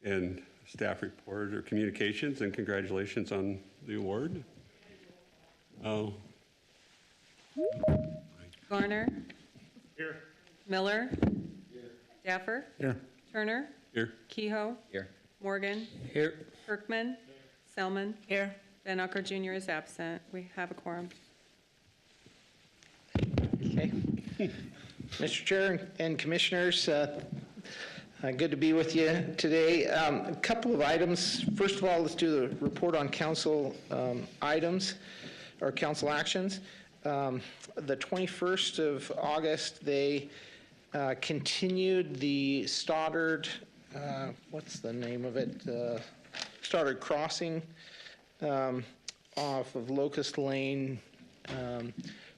And staff report or communications, and congratulations on the award. Oh. Garner. Here. Miller. Here. Daffer. Here. Turner. Here. Kehoe. Here. Morgan. Here. Kirkman. Selman. Here. Van Ucker Jr. is absent. We have a quorum. Okay. Mr. Chair and Commissioners, good to be with you today. A couple of items. First of all, let's do the report on council items or council actions. The 21st of August, they continued the Stoddard, what's the name of it? Stoddard Crossing off of Locust Lane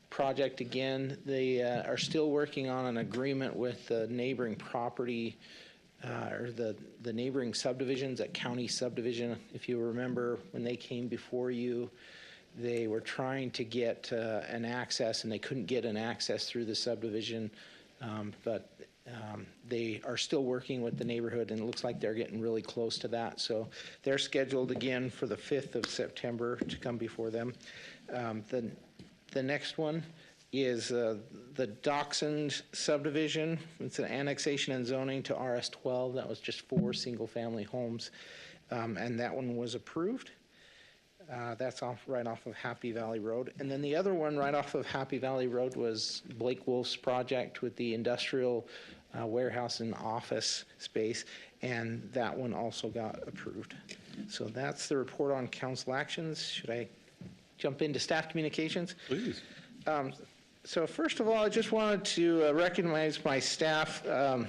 project again. They are still working on an agreement with the neighboring property or the neighboring subdivisions at County Subdivision. If you remember, when they came before you, they were trying to get an access, and they couldn't get an access through the subdivision, but they are still working with the neighborhood, and it looks like they're getting really close to that. So they're scheduled again for the 5th of September to come before them. The next one is the Dachshund subdivision. It's an annexation and zoning to RS12. That was just 4 single-family homes, and that one was approved. That's right off of Happy Valley Road. And then the other one right off of Happy Valley Road was Blake Wolf's project with the industrial warehouse and office space, and that one also got approved. So that's the report on council actions. Should I jump into staff communications? Please. So first of all, I just wanted to recognize my staff. I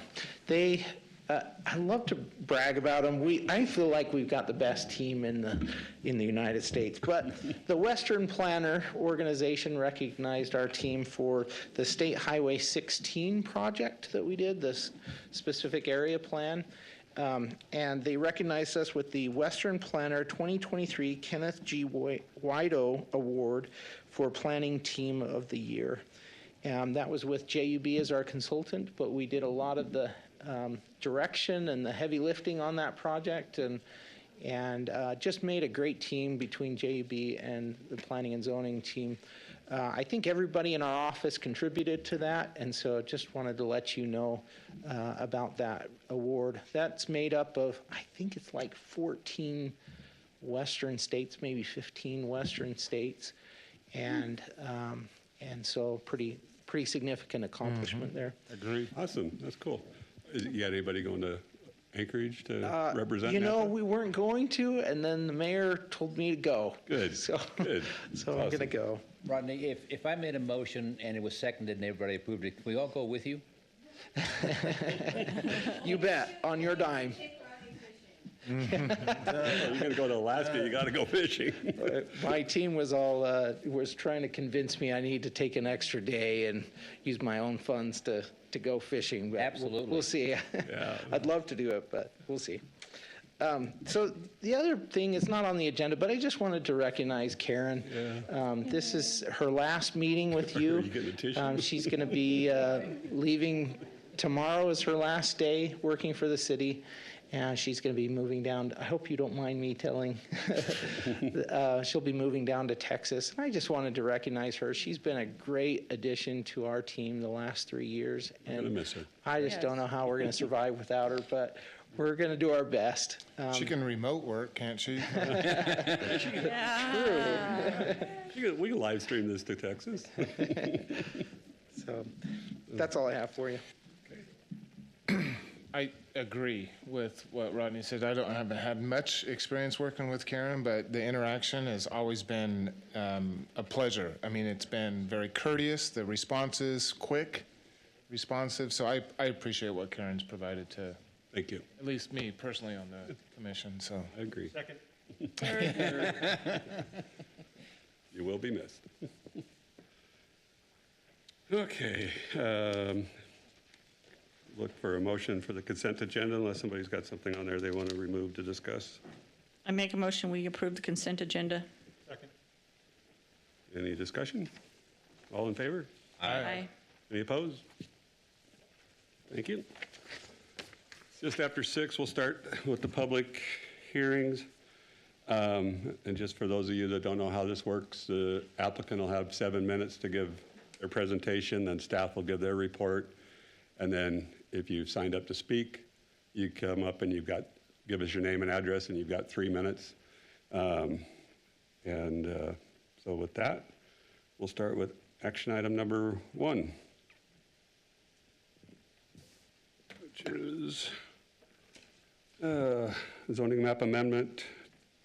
love to brag about them. I feel like we've got the best team in the United States. But the Western Planner organization recognized our team for the State Highway 16 project that we did, this specific area plan. And they recognized us with the Western Planner 2023 Kenneth G. Wido Award for Planning Team of the Year. That was with JUB as our consultant, but we did a lot of the direction and the heavy lifting on that project, and just made a great team between JUB and the planning and zoning team. I think everybody in our office contributed to that, and so just wanted to let you know about that award. That's made up of, I think it's like 14 Western states, maybe 15 Western states, and so pretty significant accomplishment there. Agreed. Awesome. That's cool. You got anybody going to Anchorage to represent? You know, we weren't going to, and then the mayor told me to go. Good. So, Good. So I'm going to go. Rodney, if I made a motion and it was seconded and everybody approved it, can we all go with you? You bet, on your dime. You're going to go to Alaska, you got to go fishing. My team was trying to convince me I need to take an extra day and use my own funds to go fishing. But Absolutely. We'll see. Yeah. I'd love to do it, but we'll see. So the other thing is not on the agenda, but I just wanted to recognize Karen. Yeah. This is her last meeting with you. Are you getting a tissue? She's going to be leaving. Tomorrow is her last day working for the city. And she's going to be moving down. I hope you don't mind me telling. She'll be moving down to Texas. And I just wanted to recognize her. She's been a great addition to our team the last 3 years. I'm going to miss her. I just don't know how we're going to survive without her, but we're going to do our best. She can remote work, can't she? We can live stream this to Texas. So that's all I have for you. I agree with what Rodney said. I haven't had much experience working with Karen, but the interaction has always been a pleasure. I mean, it's been very courteous. The responses quick, responsive. So I appreciate what Karen's provided to Thank you. at least me personally on the commission. So I agree. Second. You will be missed. Okay. Look for a motion for the consent agenda unless somebody's got something on there they want to remove to discuss. I make a motion, we approve the consent agenda. second. Any discussion? All in favor? Aye. Any opposed? Thank you. Just after 6, we'll start with the public hearings. And just for those of you that don't know how this works, the applicant will have 7 minutes to give their presentation, then staff will give their report. And then if you've signed up to speak, you come up and give us your name and address, and you've got 3 minutes. So with that, we'll start with action item number 1, which is zoning map amendment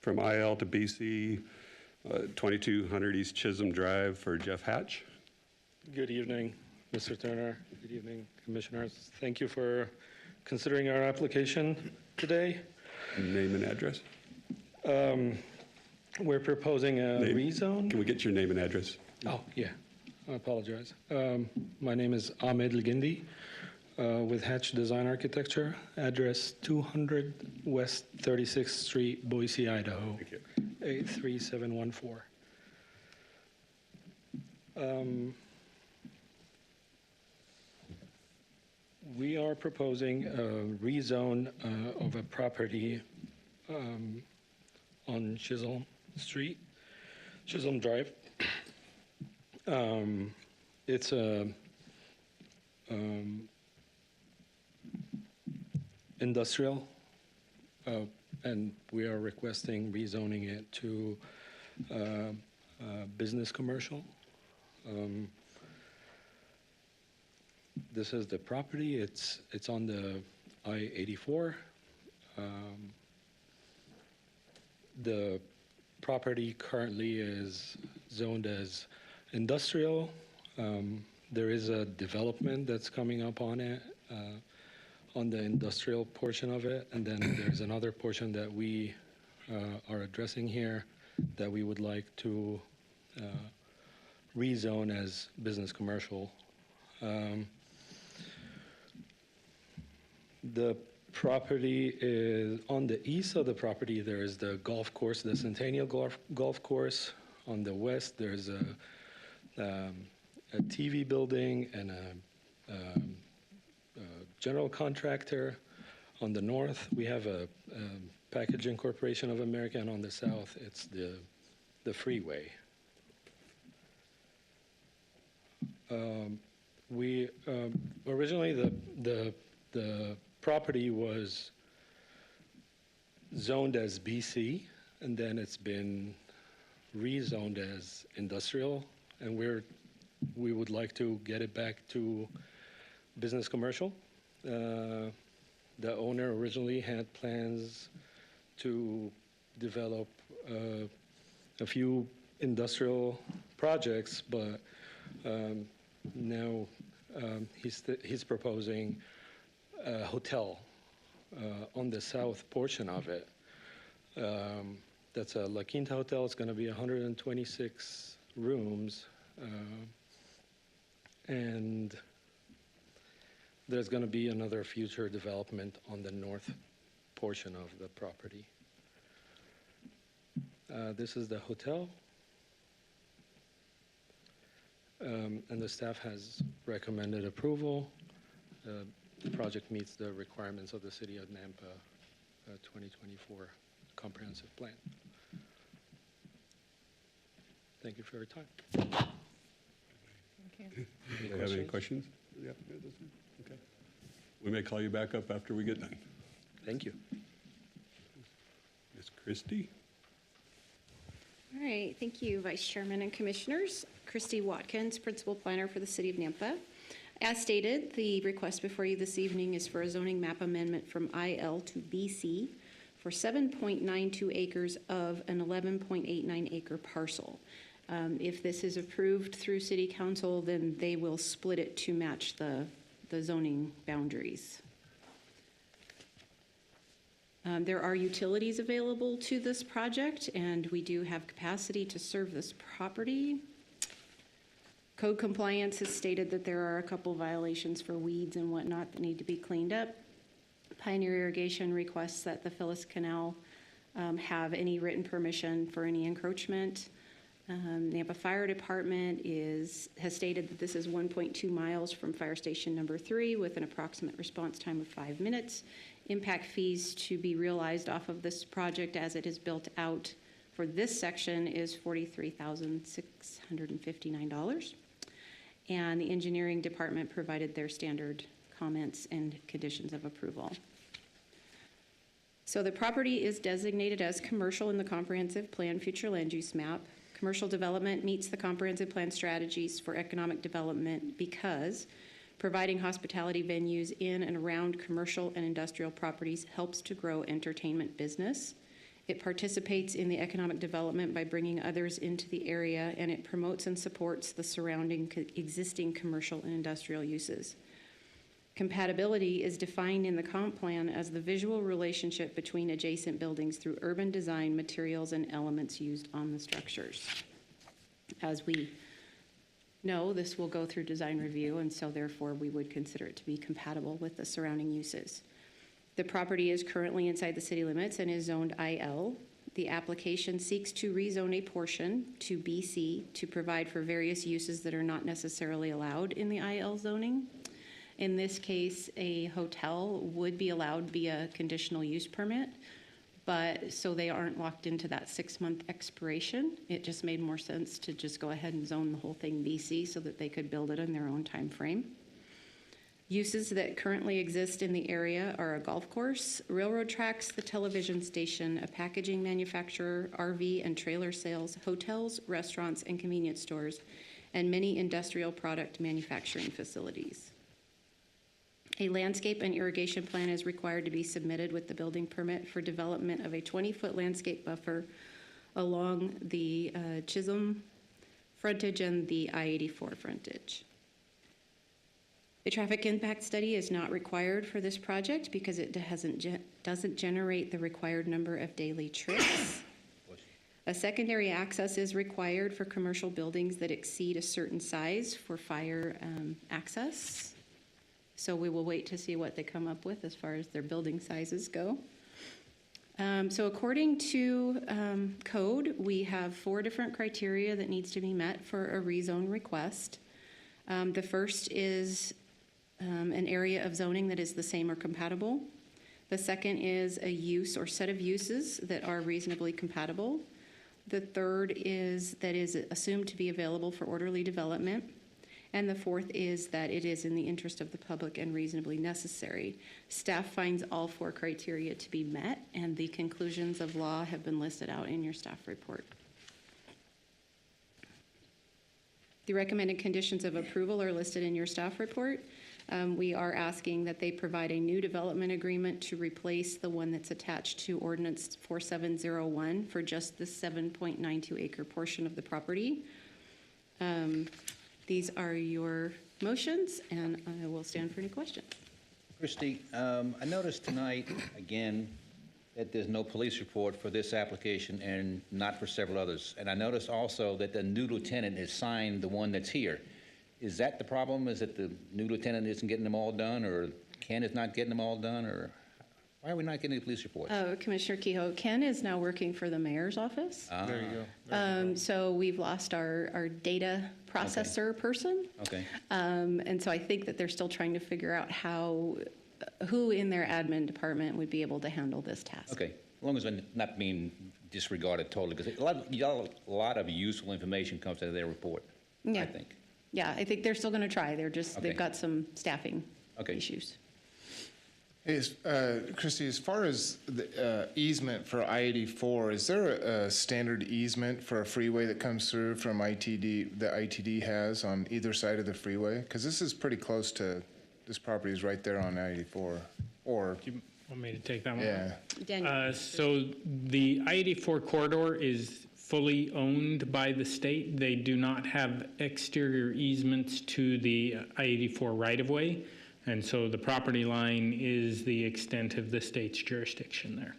from IL to BC, 2200 East Chisholm Drive for Jeff Hatch. Good evening, Mr. Turner. Good evening, Commissioners. Thank you for considering our application today. Name and address. We're proposing a Name. rezone. Can we get your name and address? Oh, yeah, I apologize. My name is Ahmed Lgindi with Hatch Design Architecture, address 200 West 36th Street, Boise, Idaho, Thank you. 83714. We are proposing a rezone of a property on Chisholm Street, Chisholm Drive. It's a industrial, and we are requesting rezoning it to business commercial. This is the property. It's on the I-84. The property currently is zoned as industrial. There is a development that's coming up on it, on the industrial portion of it, and then there's another portion that we are addressing here that we would like to rezone as business commercial. The property is, on the east of the property, there is the golf course, the Centennial Golf Course. On the west, there's a TV building and a general contractor. On the north, we have a Packaging Corporation of America, and on the south, it's the freeway. We originally the property was zoned as BC, and then it's been rezoned as industrial, and we would like to get it back to business commercial. The owner originally had plans to develop a few industrial projects, but now he's proposing a hotel on the south portion of it. That's a La Quinta Hotel. It's going to be 126 rooms, and there's going to be another future development on the north portion of the property. This is the hotel, and the staff has recommended approval. The project meets the requirements of the City of Nampa 2024 comprehensive plan. Thank you for your time. Do you have any questions? Yeah. Okay. We may call you back up after we get done. Thank you. Ms. Christie? All right, thank you, Vice Chairman and Commissioners. Christy Watkins, Principal Planner for the City of Nampa. As stated, the request before you this evening is for a zoning map amendment from IL to BC for 7.92 acres of an 11.89 acre parcel. If this is approved through City Council, then they will split it to match the zoning boundaries. There are utilities available to this project, and we do have capacity to serve this property. Code compliance has stated that there are a couple violations for weeds and whatnot that need to be cleaned up. Pioneer Irrigation requests that the Phyllis Canal have any written permission for any encroachment. Nampa Fire Department has stated that this is 1.2 miles from Fire Station number 3 with an approximate response time of 5 minutes. Impact fees to be realized off of this project as it is built out for this section is $43,659. And the engineering department provided their standard comments and conditions of approval. So the property is designated as commercial in the comprehensive plan future land use map. Commercial development meets the comprehensive plan strategies for economic development because providing hospitality venues in and around commercial and industrial properties helps to grow entertainment business. It participates in the economic development by bringing others into the area, and it promotes and supports the surrounding existing commercial and industrial uses. Compatibility is defined in the comp plan as the visual relationship between adjacent buildings through urban design, materials, and elements used on the structures. As we know, this will go through design review, and so therefore we would consider it to be compatible with the surrounding uses. The property is currently inside the city limits and is zoned IL. The application seeks to rezone a portion to BC to provide for various uses that are not necessarily allowed in the IL zoning. In this case, a hotel would be allowed via conditional use permit, but so they aren't locked into that 6-month expiration. It just made more sense to just go ahead and zone the whole thing BC so that they could build it in their own time frame. Uses that currently exist in the area are a golf course, railroad tracks, the television station, a packaging manufacturer, RV and trailer sales, hotels, restaurants, and convenience stores, and many industrial product manufacturing facilities. A landscape and irrigation plan is required to be submitted with the building permit for development of a 20-foot landscape buffer along the Chisholm frontage and the I-84 frontage. A traffic impact study is not required for this project because it doesn't generate the required number of daily trips. A secondary access is required for commercial buildings that exceed a certain size for fire access. So we will wait to see what they come up with as far as their building sizes go. So according to code, we have 4 different criteria that needs to be met for a rezone request. The first is an area of zoning that is the same or compatible. The second is a use or set of uses that are reasonably compatible. The third is that is assumed to be available for orderly development. And the fourth is that it is in the interest of the public and reasonably necessary. Staff finds all 4 criteria to be met, and the conclusions of law have been listed out in your staff report. The recommended conditions of approval are listed in your staff report. We are asking that they provide a new development agreement to replace the one that's attached to Ordinance 4701 for just the 7.92 acre portion of the property. These are your motions, and I will stand for any questions. Christie, I noticed tonight, again, that there's no police report for this application and not for several others. And I noticed also that the new lieutenant has signed the one that's here. Is that the problem? Is it the new lieutenant isn't getting them all done, or Ken is not getting them all done, or why are we not getting the police reports? Commissioner Kehoe, Ken is now working for the mayor's office. There you go. So we've lost our data processor person. Okay. And so I think that they're still trying to figure out who in their admin department would be able to handle this task. Okay. As long as it's not being disregarded totally, because a lot of useful information comes out of their report, Yeah. I think. Yeah, I think they're still going to try. Okay. They've got some staffing Okay. issues. Christie, as far as the easement for I-84, is there a standard easement for a freeway that comes through from ITD, that ITD has on either side of the freeway? Because this is pretty close to, this property is right there on I-84, or, You want me to take that one? yeah. Daniel. So the I-84 corridor is fully owned by the state. They do not have exterior easements to the I-84 right-of-way. And so the property line is the extent of the state's jurisdiction there.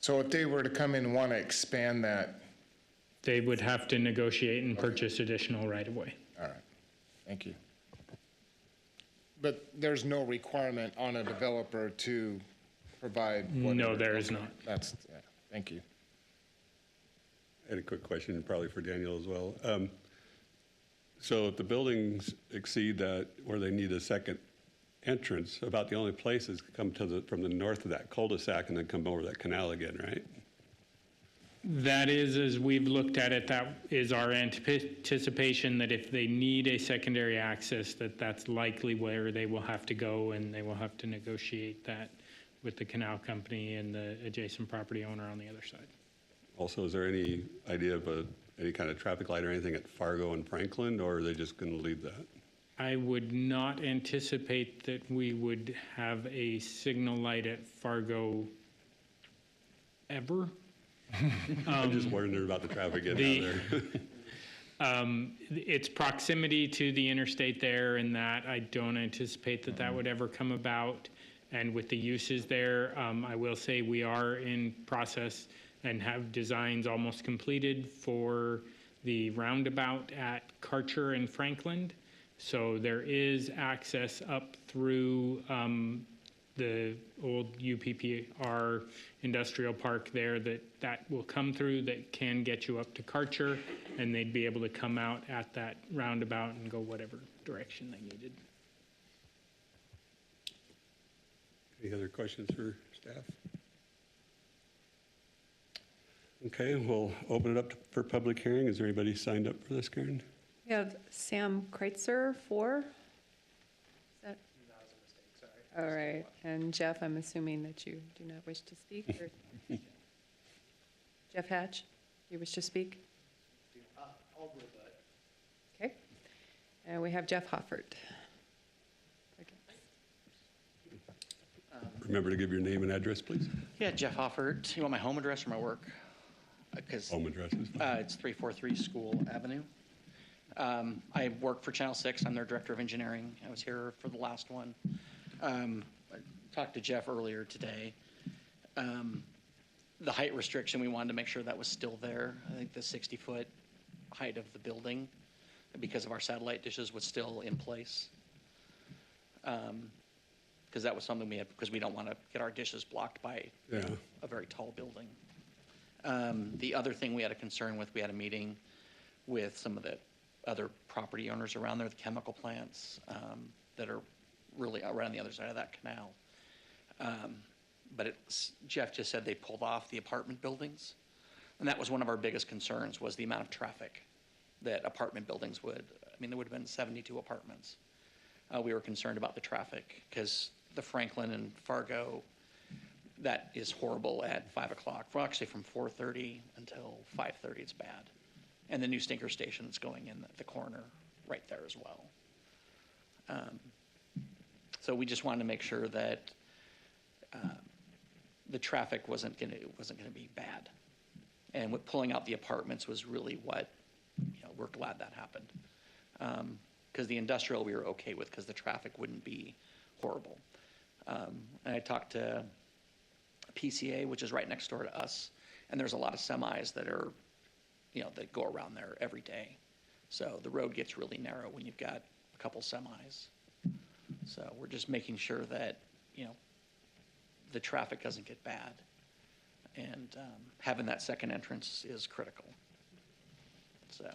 So if they were to come in and want to expand that, They would have to negotiate and purchase additional right-of-way. all right, thank you. But there's no requirement on a developer to provide whatever. No, there is not. That's, yeah, thank you. I had a quick question, probably for Daniel as well. So if the buildings exceed that, where they need a second entrance, about the only place is come from the north of that cul-de-sac and then come over that canal again, right? That is, as we've looked at it, that is our anticipation that if they need a secondary access, that's likely where they will have to go, and they will have to negotiate that with the canal company and the adjacent property owner on the other side. Also, is there any idea of any kind of traffic light or anything at Fargo and Franklin, or are they just going to leave that? I would not anticipate that we would have a signal light at Fargo ever. I'm just wondering about the traffic getting out there. Its proximity to the interstate there, and that I don't anticipate that would ever come about. And with the uses there, I will say we are in process and have designs almost completed for the roundabout at Karcher and Franklin. So there is access up through the old UPPR industrial park there that will come through, that can get you up to Karcher, and they'd be able to come out at that roundabout and go whatever direction they needed. Any other questions for staff? Okay, we'll open it up for public hearing. Is there anybody signed up for this, Karen? We have Sam Kreitzer, 4. Is that? That was a mistake, sorry. All right. And Jeff, I'm assuming that you do not wish to speak? Or Jeff Hatch, you wish to speak? I'll go, but. Okay. And we have Jeff Hoffert. Remember to give your name and address, please. Yeah, Jeff Hoffert. You want my home address or my work? Because Home address is fine. it's 343 School Avenue. I work for Channel 6. I'm their director of engineering. I was here for the last one. I talked to Jeff earlier today. The height restriction, we wanted to make sure that was still there. I think the 60-foot height of the building, because of our satellite dishes, was still in place. Because that was something we had, because we don't want to get our dishes blocked by a very tall building. The other thing we had a concern with, we had a meeting with some of the other property owners around there, the chemical plants that are really right on the other side of that canal. But Jeff just said they pulled off the apartment buildings. And that was one of our biggest concerns, was the amount of traffic that apartment buildings would. I mean, there would have been 72 apartments. We were concerned about the traffic because the Franklin and Fargo, that is horrible at 5 o'clock. Well, actually from 4:30 until 5:30, it's bad. And the new stinker station's going in the corner right there as well. So we just wanted to make sure that the traffic wasn't going to be bad. And with pulling out the apartments was really what, we're glad that happened. Because the industrial we were okay with, because the traffic wouldn't be horrible. And I talked to PCA, which is right next door to us, and there's a lot of semis that are, that go around there every day. So the road gets really narrow when you've got a couple semis. So we're just making sure that, the traffic doesn't get bad. And having that second entrance is critical. So.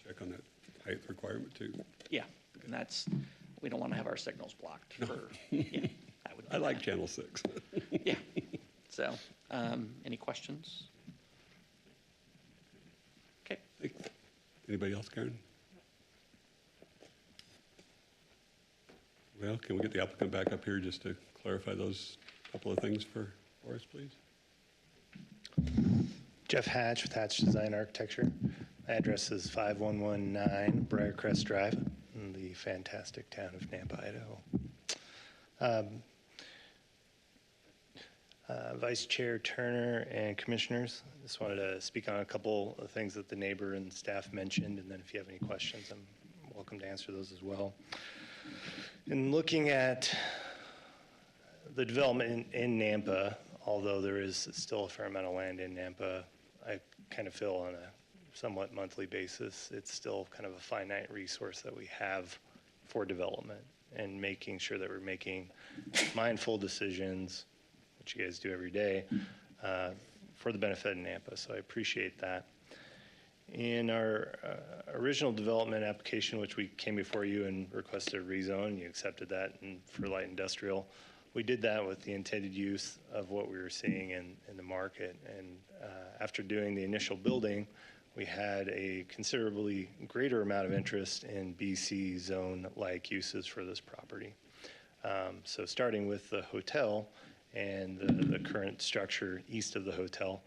Check on that height requirement too. Yeah, and we don't want to have our signals blocked for, I like Channel 6. Yeah, so, any questions? Okay. Anybody else, Karen? Well, can we get the applicant back up here just to clarify those couple of things for us, please? Jeff Hatch with Hatch Design Architecture. My address is 5119 Briarcrest Drive in the fantastic town of Nampa, Idaho. Vice Chair Turner and Commissioners, just wanted to speak on a couple of things that the neighbor and staff mentioned, and then if you have any questions, I'm welcome to answer those as well. In looking at the development in Nampa, although there is still a fair amount of land in Nampa, I kind of feel on a somewhat monthly basis, it's still kind of a finite resource that we have for development, and making sure that we're making mindful decisions, which you guys do every day, for the benefit of Nampa. So I appreciate that. In our original development application, which we came before you and requested a rezone, you accepted that for light industrial. We did that with the intended use of what we were seeing in the market. And after doing the initial building, we had a considerably greater amount of interest in BC zone-like uses for this property. So starting with the hotel and the current structure east of the hotel,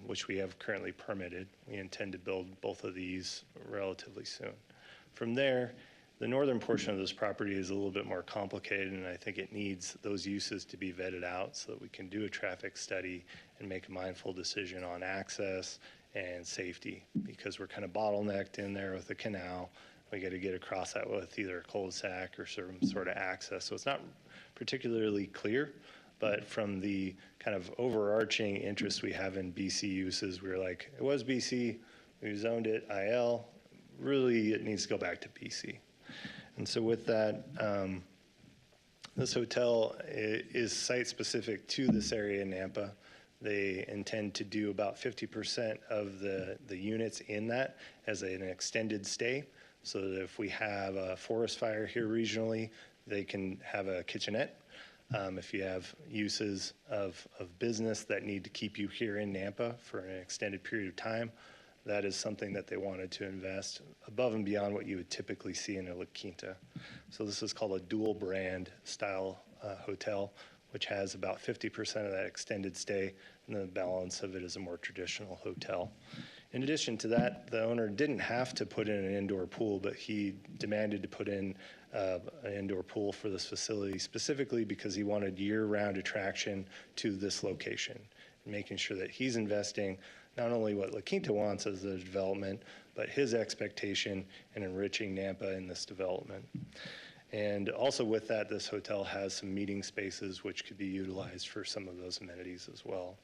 which we have currently permitted, we intend to build both of these relatively soon. From there, the northern portion of this property is a little bit more complicated, and I think it needs those uses to be vetted out so that we can do a traffic study and make a mindful decision on access and safety, because we're kind of bottlenecked in there with the canal. We got to get across that with either a cul-de-sac or some sort of access. So it's not particularly clear, but from the kind of overarching interest we have in BC uses, we were like, it was BC, we zoned it IL, really it needs to go back to BC. And so with that, this hotel is site-specific to this area in Nampa. They intend to do about 50% of the units in that as an extended stay, so that if we have a forest fire here regionally, they can have a kitchenette. If you have uses of business that need to keep you here in Nampa for an extended period of time, that is something that they wanted to invest above and beyond what you would typically see in a La Quinta. So this is called a dual brand style hotel, which has about 50% of that extended stay, and the balance of it is a more traditional hotel. In addition to that, the owner didn't have to put in an indoor pool, but he demanded to put in an indoor pool for this facility specifically because he wanted year-round attraction to this location, making sure that he's investing not only what La Quinta wants as a development, but his expectation in enriching Nampa in this development. And also with that, this hotel has some meeting spaces which could be utilized for some of those amenities as well.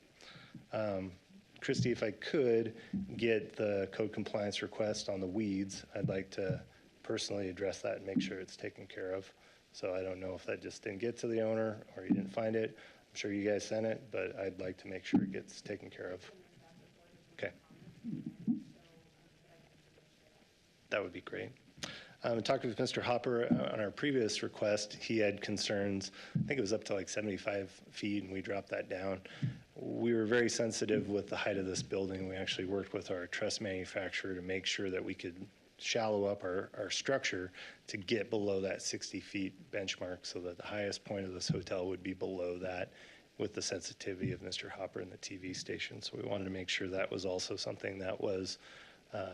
Christy, if I could get the code compliance request on the weeds, I'd like to personally address that and make sure it's taken care of. So I don't know if that just didn't get to the owner or you didn't find it. I'm sure you guys sent it, but I'd like to make sure it gets taken care of. Okay. That would be great. Talking with Mr. Hopper on our previous request, he had concerns. I think it was up to like 75 feet, and we dropped that down. We were very sensitive with the height of this building. We actually worked with our truss manufacturer to make sure that we could shallow up our structure to get below that 60 feet benchmark so that the highest point of this hotel would be below that with the sensitivity of Mr. Hopper and the TV station. So we wanted to make sure that was also something that was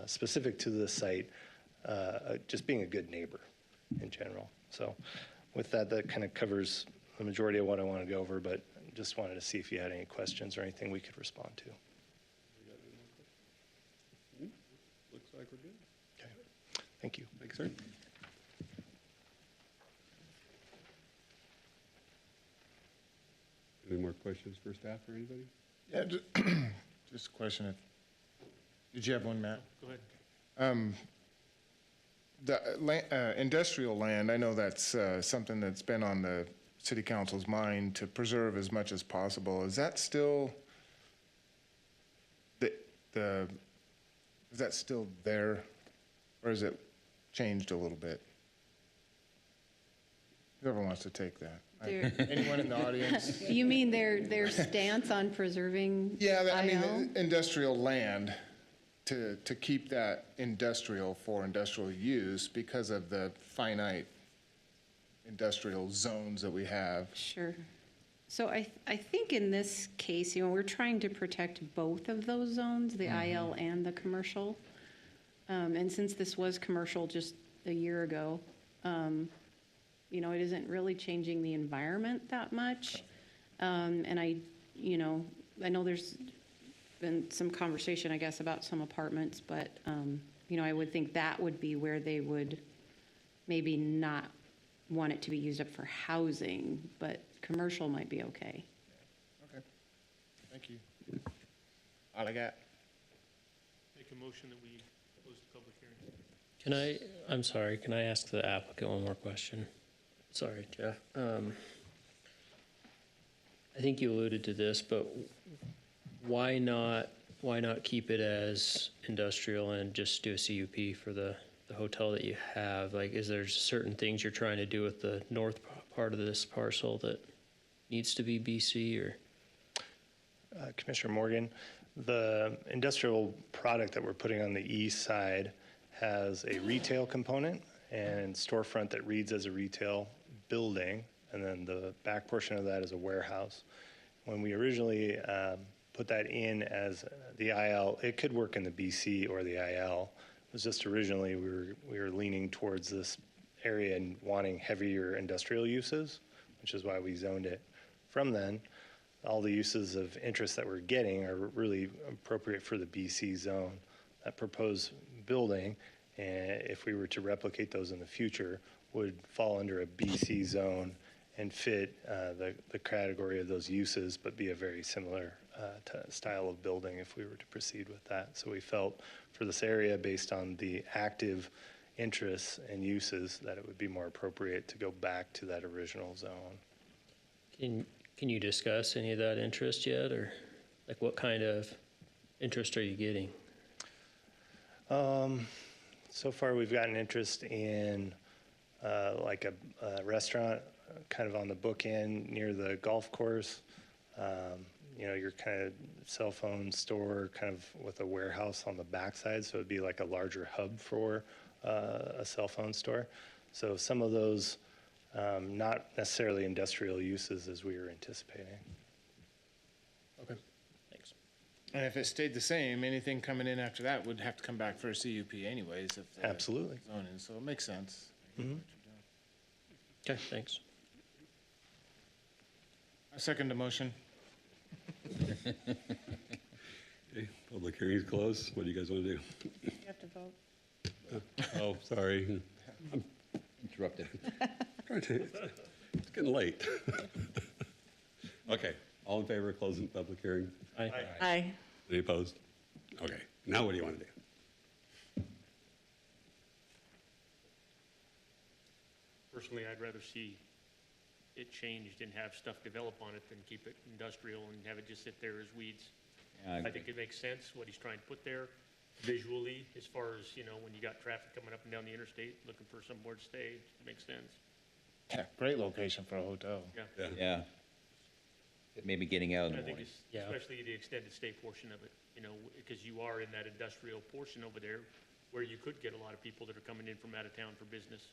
specific to this site, just being a good neighbor in general. So with that, that kind of covers the majority of what I want to go over, but just wanted to see if you had any questions or anything we could respond to. Looks like we're good. Okay. Thank you. Thanks, sir. Any more questions for staff or anybody? Yeah, just a question. Did you have one, Matt? Go ahead. The industrial land, I know that's something that's been on the city council's mind to preserve as much as possible. Is that still is that still there, or has it changed a little bit? Whoever wants to take that. Anyone in the audience? You mean their stance on preserving Yeah, I IL? mean, industrial land, to keep that industrial for industrial use because of the finite industrial zones that we have. Sure. So I think in this case, we're trying to protect both of those zones, the IL and the commercial. And since this was commercial just a year ago, it isn't really changing the environment that much. And I know there's been some conversation, I guess, about some apartments, but, I would think that would be where they would maybe not want it to be used up for housing, but commercial might be okay. Okay. Thank you. All I got. Make a motion that we close the public hearing. I'm sorry, can I ask the applicant one more question? Sorry, Jeff. I think you alluded to this, but why not why not keep it as industrial and just do a CUP for the hotel that you have? Like, is there certain things you're trying to do with the north part of this parcel that needs to be BC, or? Commissioner Morgan, the industrial product that we're putting on the east side has a retail component and storefront that reads as a retail building, and then the back portion of that is a warehouse. When we originally put that in as the IL, it could work in the BC or the IL. It was just originally we were leaning towards this area and wanting heavier industrial uses, which is why we zoned it. From then, all the uses of interest that we're getting are really appropriate for the BC zone. That proposed building, and if we were to replicate those in the future, would fall under a BC zone and fit the category of those uses, but be a very similar style of building if we were to proceed with that. So we felt for this area, based on the active interests and uses, that it would be more appropriate to go back to that original zone. Can you discuss any of that interest yet, or like what kind of interest are you getting? So far, we've gotten interest in like a restaurant kind of on the bookend near the golf course. You know, your kind of cell phone store kind of with a warehouse on the backside, so it'd be like a larger hub for a cell phone store. So some of those, not necessarily industrial uses as we were anticipating. Okay. Thanks. And if it stayed the same, anything coming in after that would have to come back for a CUP anyways. If the Absolutely. zoning, so it makes sense. Mm-hmm. Okay, thanks. I second the motion. Okay, public hearing's closed. What do you guys want to do? You have to vote. Oh, sorry. Interrupted. It's getting late. Okay, all in favor of closing the public hearing? Aye. Aye. Any opposed? Okay, now what do you want to do? Personally, I'd rather see it changed and have stuff develop on it than keep it industrial and have it just sit there as weeds. I think it makes sense what he's trying to put there visually, as far as, you know, when you got traffic coming up and down the interstate looking for somewhere to stay, it makes sense. Yeah, great location for a hotel. Yeah. Yeah. Maybe getting out in And I the think morning. it's, especially the extended stay portion of it, you know, because you are in that industrial portion over there where you could get a lot of people that are coming in from out of town for business.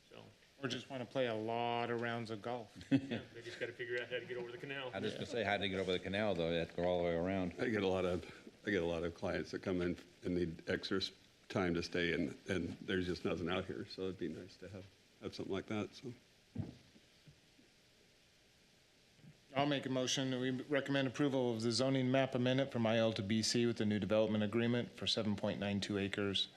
So, Or just want to play a lot of rounds of golf. yeah, they just got to figure out how to get over the canal. I was just gonna say, how to get over the canal, though, you have to go all the way around. I get a lot of clients that come in and need extra time to stay, and there's just nothing out here, so it'd be nice to have something like that, so. I'll make a motion that we recommend approval of the zoning map amendment from IL to BC with the new development agreement for 7.92 acres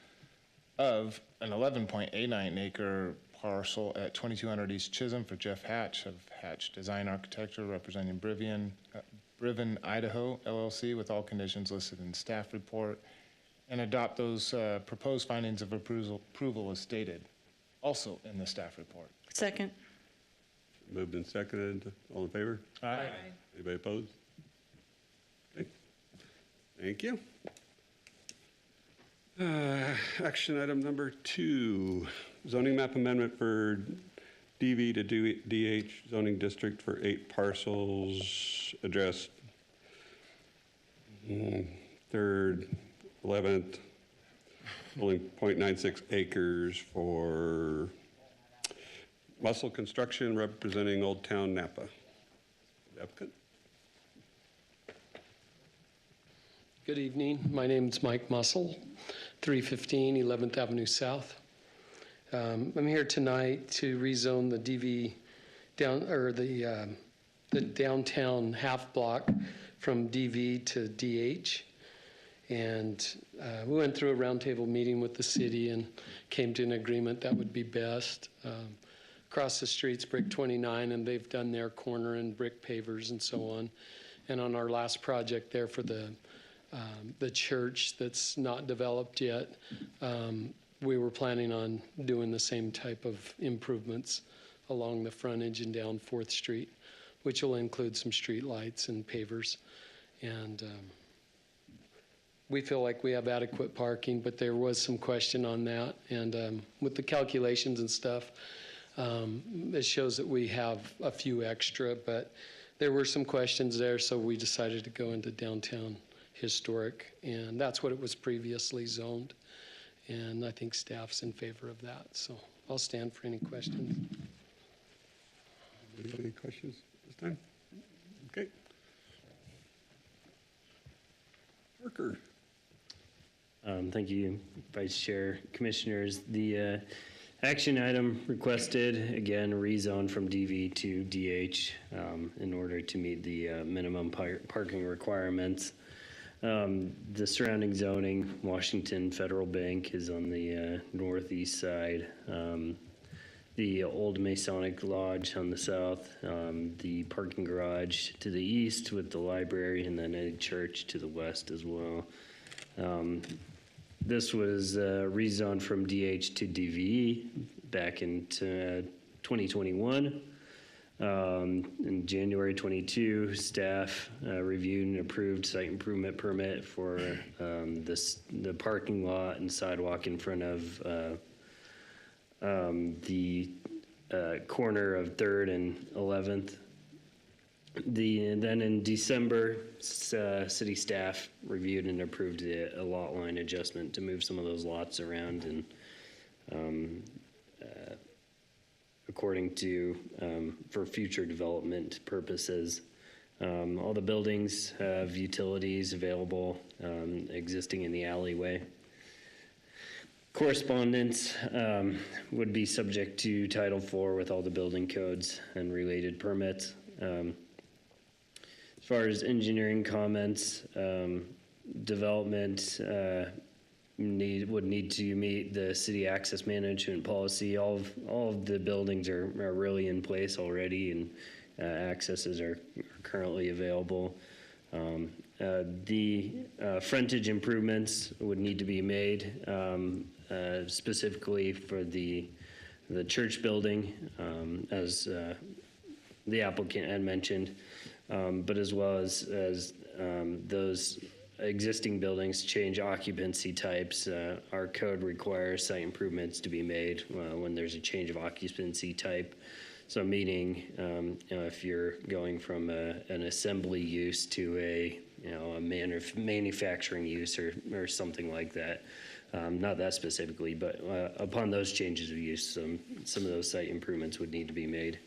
of an 11.89 acre parcel at 2200 East Chisholm for Jeff Hatch of Hatch Design Architecture, representing Briven, Idaho LLC, with all conditions listed in staff report, and adopt those proposed findings of approval as stated, also in the staff report. Second. Moved and seconded. All in favor? Aye. Anybody opposed? Okay. Thank you. Action item number 2, zoning map amendment for DV to DH zoning district for 8 parcels, addressed 3rd, 11th, only 0.96 acres for Muscle Construction, representing Old Town Napa. Applicant? Good evening. My name is Mike Muscle, 315 11th Avenue South. I'm here tonight to rezone the DV down, or the downtown half block from DV to DH. And we went through a roundtable meeting with the city and came to an agreement that would be best. Across the street's Brick 29, and they've done their corner and brick pavers and so on. And on our last project there for the church that's not developed yet, we were planning on doing the same type of improvements along the frontage and down 4th Street, which will include some street lights and pavers. And we feel like we have adequate parking, but there was some question on that. And with the calculations and stuff, it shows that we have a few extra, but there were some questions there, so we decided to go into downtown historic, and that's what it was previously zoned. And I think staff's in favor of that, so I'll stand for any questions. Any questions this time? Okay. Parker. Thank you, Vice Chair, Commissioners. The action item requested, again, rezone from DV to DH in order to meet the minimum parking requirements. The surrounding zoning, Washington Federal Bank is on the northeast side. The Old Masonic Lodge on the south, the parking garage to the east with the library, and then a church to the west as well. This was rezoned from DH to DVE back in 2021. In January 22, staff reviewed and approved site improvement permit for the parking lot and sidewalk in front of the corner of 3rd and 11th. Then in December, city staff reviewed and approved a lot line adjustment to move some of those lots around, and according to for future development purposes. All the buildings have utilities available existing in the alleyway. Correspondence would be subject to Title IV with all the building codes and related permits. As far as engineering comments, development would need to meet the city access management policy. All of the buildings are really in place already, and accesses are currently available. The frontage improvements would need to be made specifically for the church building, as the applicant had mentioned, but as well as those existing buildings change occupancy types. Our code requires site improvements to be made when there's a change of occupancy type. So meaning, if you're going from an assembly use to a manufacturing use or something like that. Not that specifically, but upon those changes of use, some of those site improvements would need to be made.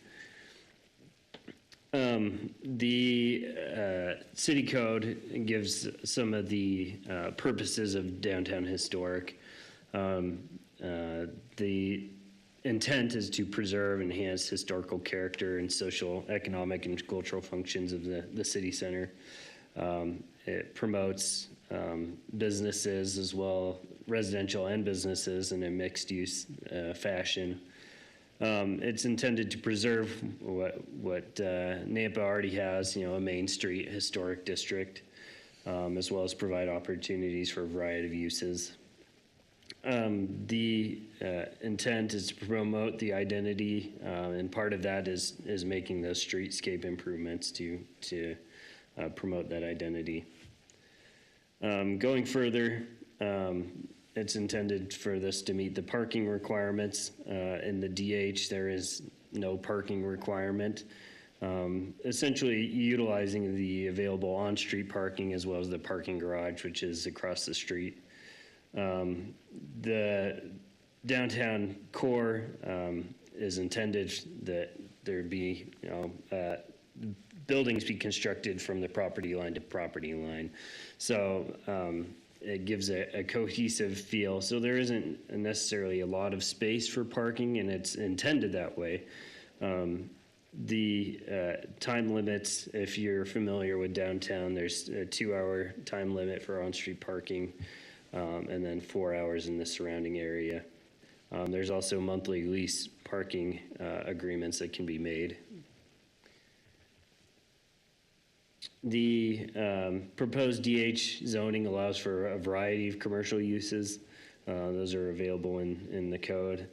The city code gives some of the purposes of downtown historic. The intent is to preserve, enhance historical character and social, economic, and cultural functions of the city center. It promotes businesses as well, residential and businesses, in a mixed-use fashion. It's intended to preserve what Nampa already has, a Main Street historic district, as well as provide opportunities for a variety of uses. The intent is to promote the identity, and part of that is making those streetscape improvements to promote that identity. Going further, it's intended for this to meet the parking requirements. In the DH, there is no parking requirement. Essentially utilizing the available on-street parking as well as the parking garage, which is across the street. The downtown core is intended that there be, buildings be constructed from the property line to property line. So it gives a cohesive feel. So there isn't necessarily a lot of space for parking, and it's intended that way. The time limits, if you're familiar with downtown, there's a 2-hour time limit for on-street parking, and then 4 hours in the surrounding area. There's also monthly lease parking agreements that can be made. The proposed DH zoning allows for a variety of commercial uses. Those are available in the code.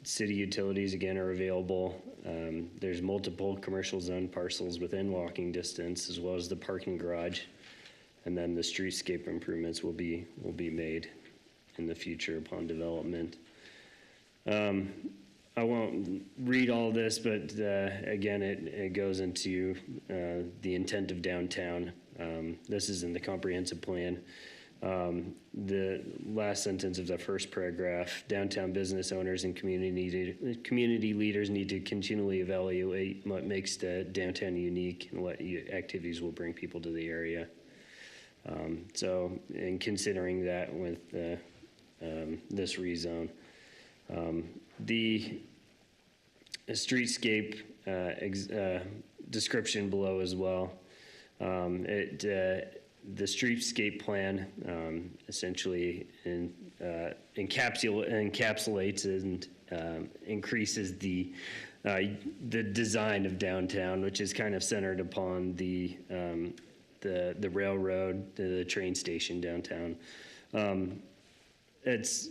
City utilities, again, are available. There's multiple commercial zone parcels within walking distance, as well as the parking garage. And then the streetscape improvements will be made in the future upon development. I won't read all this, but again, it goes into the intent of downtown. This is in the comprehensive plan. The last sentence of the first paragraph, downtown business owners and community leaders need to continually evaluate what makes the downtown unique and what activities will bring people to the area. So in considering that with this rezone, the streetscape description below as well. The streetscape plan essentially encapsulates and increases the design of downtown, which is kind of centered upon the railroad, the train station downtown. It's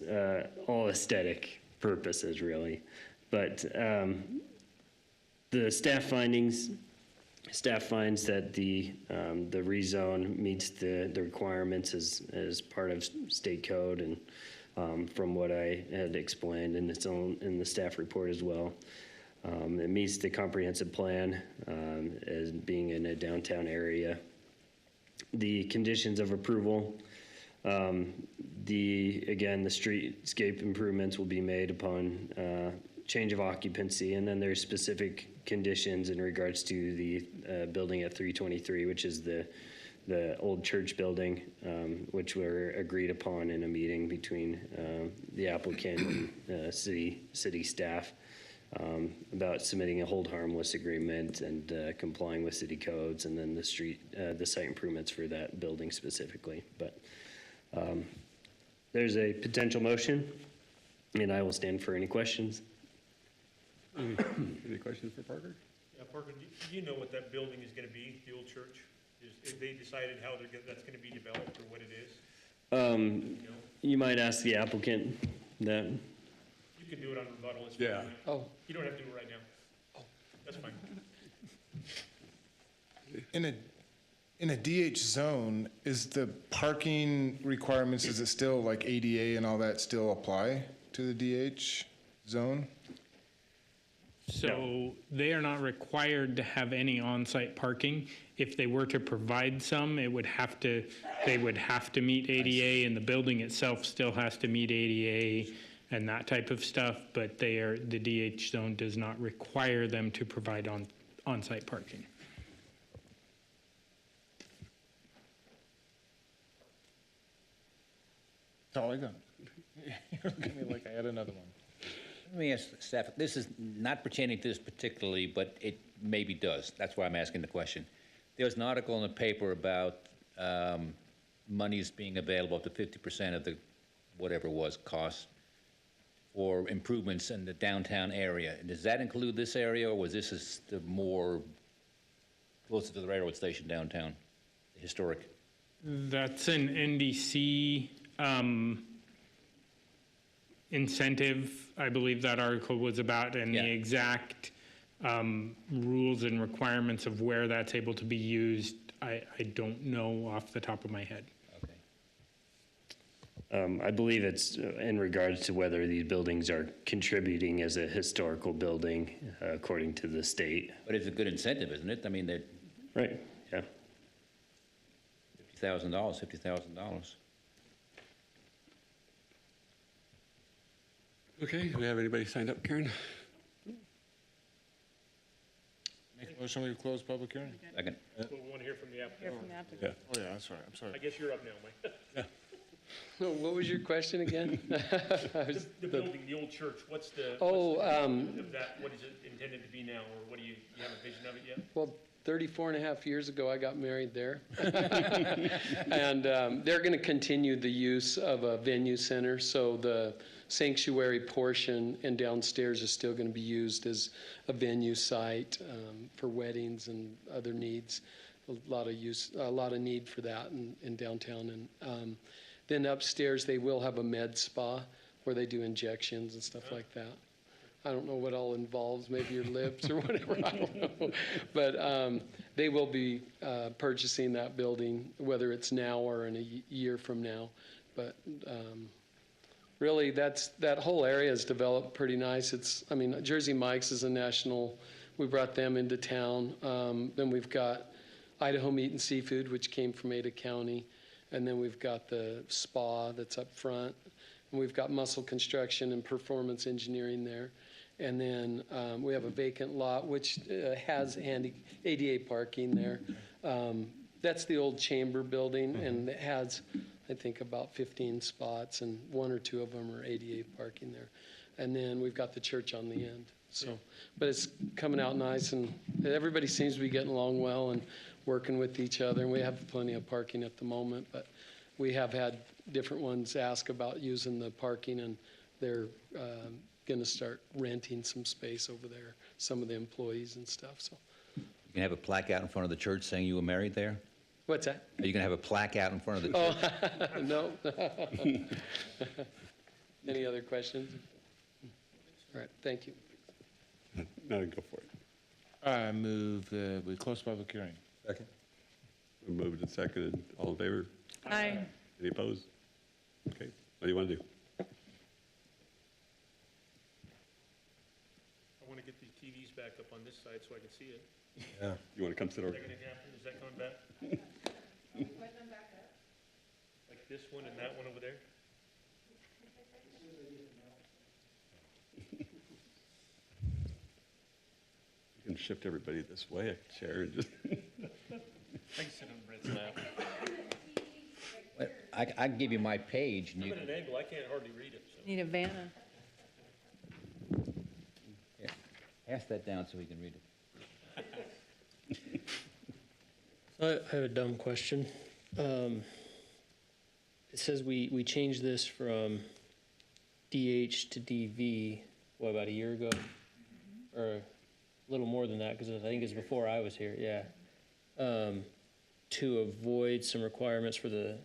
all aesthetic purposes, really. But the staff finds that the rezone meets the requirements as part of state code, and from what I had explained in the staff report as well. It meets the comprehensive plan as being in a downtown area. The conditions of approval, the streetscape improvements will be made upon change of occupancy, and then there's specific conditions in regards to the building at 323, which is the old church building, which were agreed upon in a meeting between the applicant and city staff about submitting a hold harmless agreement and complying with city codes, and then the site improvements for that building specifically. But there's a potential motion, and I will stand for any questions. Any questions for Parker? Yeah, Parker, do you know what that building is going to be, the old church? Have they decided how that's going to be developed or what it is? You might ask the applicant that. You can do it on rebuttal. It's Yeah. fine. Oh. You don't have to do it right now. Oh, that's fine. In a DH zone, is the parking requirements, is it still like ADA and all that still apply to the DH zone? So they are not required to have any on-site parking. If they were to provide some, they would have to meet ADA, and the building itself still has to meet ADA and that type of stuff, but the DH zone does not require them to provide on-site parking. That's all I got. You're looking at me like I had another one. Let me ask staff, this is not pertaining to this particularly, but it maybe does. That's why I'm asking the question. There was an article in the paper about monies being available up to 50% of the, whatever it was, cost for improvements in the downtown area. Does that include this area, or was this the more closer to the railroad station downtown, the historic? That's an NDC incentive, I believe that article was about, and the exact rules and requirements of where that's able to be used, I don't know off the top of my head. I believe it's in regards to whether these buildings are contributing as a historical building according to the state. But it's a good incentive, isn't it? I mean, they're Right, yeah. $50,000. Okay, do we have anybody signed up, Karen? Make a motion, we close public hearing? Second. We want to hear from the applicant. Yeah. Oh, yeah, that's right, I'm sorry. I guess you're up now, Mike. No, what was your question again? The building, the old church, what's the, Oh, of that, what is it intended to be now, or what do you have a vision of it yet? well, 34 and a half years ago, I got married there. And they're going to continue the use of a venue center. So the sanctuary portion and downstairs is still going to be used as a venue site for weddings and other needs. A lot of need for that in downtown. And then upstairs, they will have a med spa where they do injections and stuff like that. I don't know what all involves, maybe your lips or whatever, I don't know. But they will be purchasing that building, whether it's now or in a year from now. But really, that whole area is developed pretty nice. I mean, Jersey Mike's is a national, we brought them into town. Then we've got Idaho Meat and Seafood, which came from Ada County. And then we've got the spa that's up front. And we've got Muscle Construction and Performance Engineering there. And then we have a vacant lot, which has ADA parking there. That's the old chamber building, and it has, I think, about 15 spots, and 1 or 2 of them are ADA parking there. And then we've got the church on the end. So, but it's coming out nice, and everybody seems to be getting along well and working with each other. And we have plenty of parking at the moment, but we have had different ones ask about using the parking, and they're going to start renting some space over there, some of the employees and stuff. So, You can have a plaque out in front of the church saying you were married there? what's that? Are you going to have a plaque out in front of the church? Oh, no. Any other questions? All right, thank you. No, go for it. I move we close public hearing. Second. Moved and seconded. All in favor? Aye. Any opposed? Okay. What do you want to do? I want to get these TVs back up on this side so I can see it. Yeah. You want to come sit over? Is that going to happen? Is that coming back? Like this one and that one over there? You can shift everybody this way, a chair, and just. I can sit on Brett's lap. Well, I can give you my page. And I'm you at an angle, I can't hardly read it, so. Need a Vanna. Pass that down so we can read it. I have a dumb question. It says we changed this from DH to DV, what, about a year ago? Or a little more than that, because I think it's before I was here, yeah. To avoid some requirements for the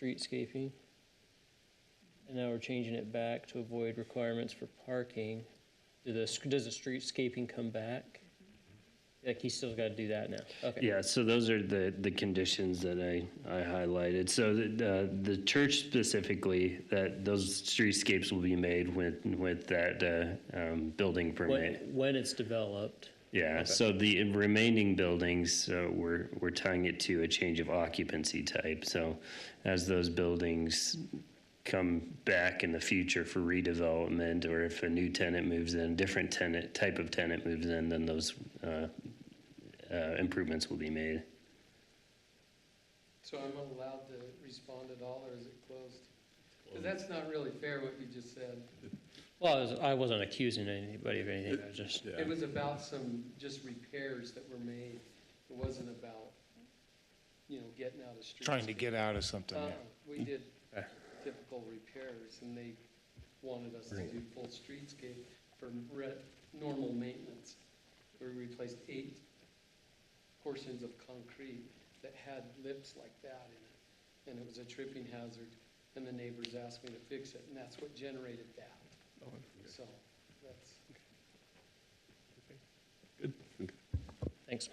streetscaping. And now we're changing it back to avoid requirements for parking. Does the streetscaping come back? Like, he's still got to do that now? Okay. Yeah, so those are the conditions that I highlighted. So the church specifically, that those streetscapes will be made with that building permit. When it's developed. Yeah, so the remaining buildings, we're tying it to a change of occupancy type. So as those buildings come back in the future for redevelopment, or if a new tenant moves in, different type of tenant moves in, then those improvements will be made. So I'm allowed to respond at all, or is it closed? Because that's not really fair what you just said. Well, I wasn't accusing anybody of anything. I was just. It was about some just repairs that were made. It wasn't about, getting out of streets. Trying to get out of something, yeah. We did typical repairs, and they wanted us to do full streetscape for normal maintenance. We replaced 8 portions of concrete that had lips like that in it, and it was a tripping hazard, and the neighbors asked me to fix it, and that's what generated that. So, that's. Good. Thanks.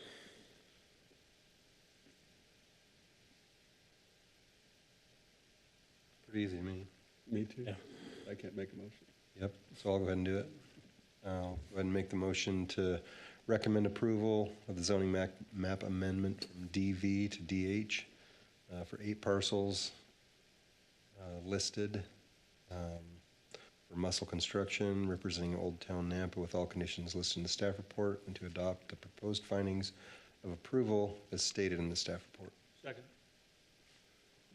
Pretty easy to me. Me too. Yeah. I can't make a motion. Yep, so I'll go ahead and do it. I'll go ahead and make the motion to recommend approval of the zoning map amendment from DV to DH for 8 parcels listed for Muscle Construction, representing Old Town Nampa, with all conditions listed in the staff report, and to adopt the proposed findings of approval as stated in the staff report. Second.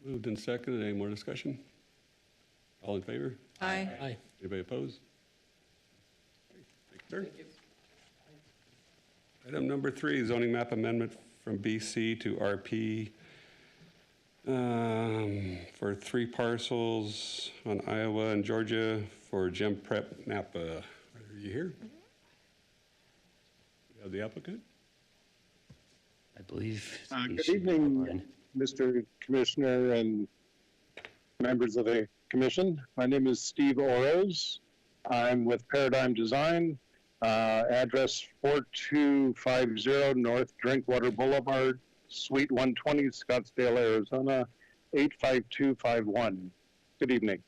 Moved and seconded. Any more discussion? All in favor? Aye. Aye. Anybody opposed? Thank you, sir. Item number 3, zoning map amendment from BC to RP for 3 parcels on Iowa and Georgia for Gem Prep Napa. Are you here? You have the applicant? I believe. Good evening, Mr. Commissioner and members of the commission. My name is Steve Oroz. I'm with Paradigm Design, address 4250 North Drinkwater Boulevard, Suite 120, Scottsdale, Arizona, 85251. Good evening.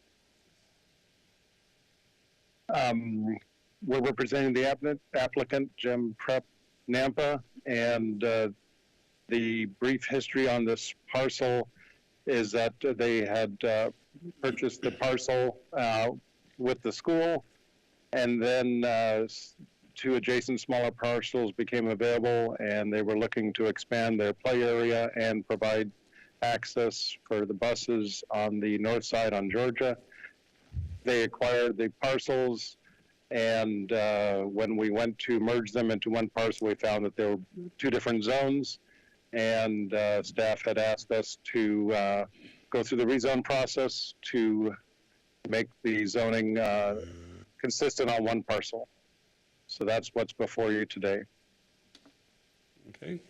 We're representing the applicant, Gem Prep Nampa, and the brief history on this parcel is that they had purchased the parcel with the school, and then two adjacent smaller parcels became available, and they were looking to expand their play area and provide access for the buses on the north side on Georgia. They acquired the parcels, and when we went to merge them into one parcel, we found that there were two different zones, and staff had asked us to go through the rezone process to make the zoning consistent on one parcel. So that's what's before you today. Okay.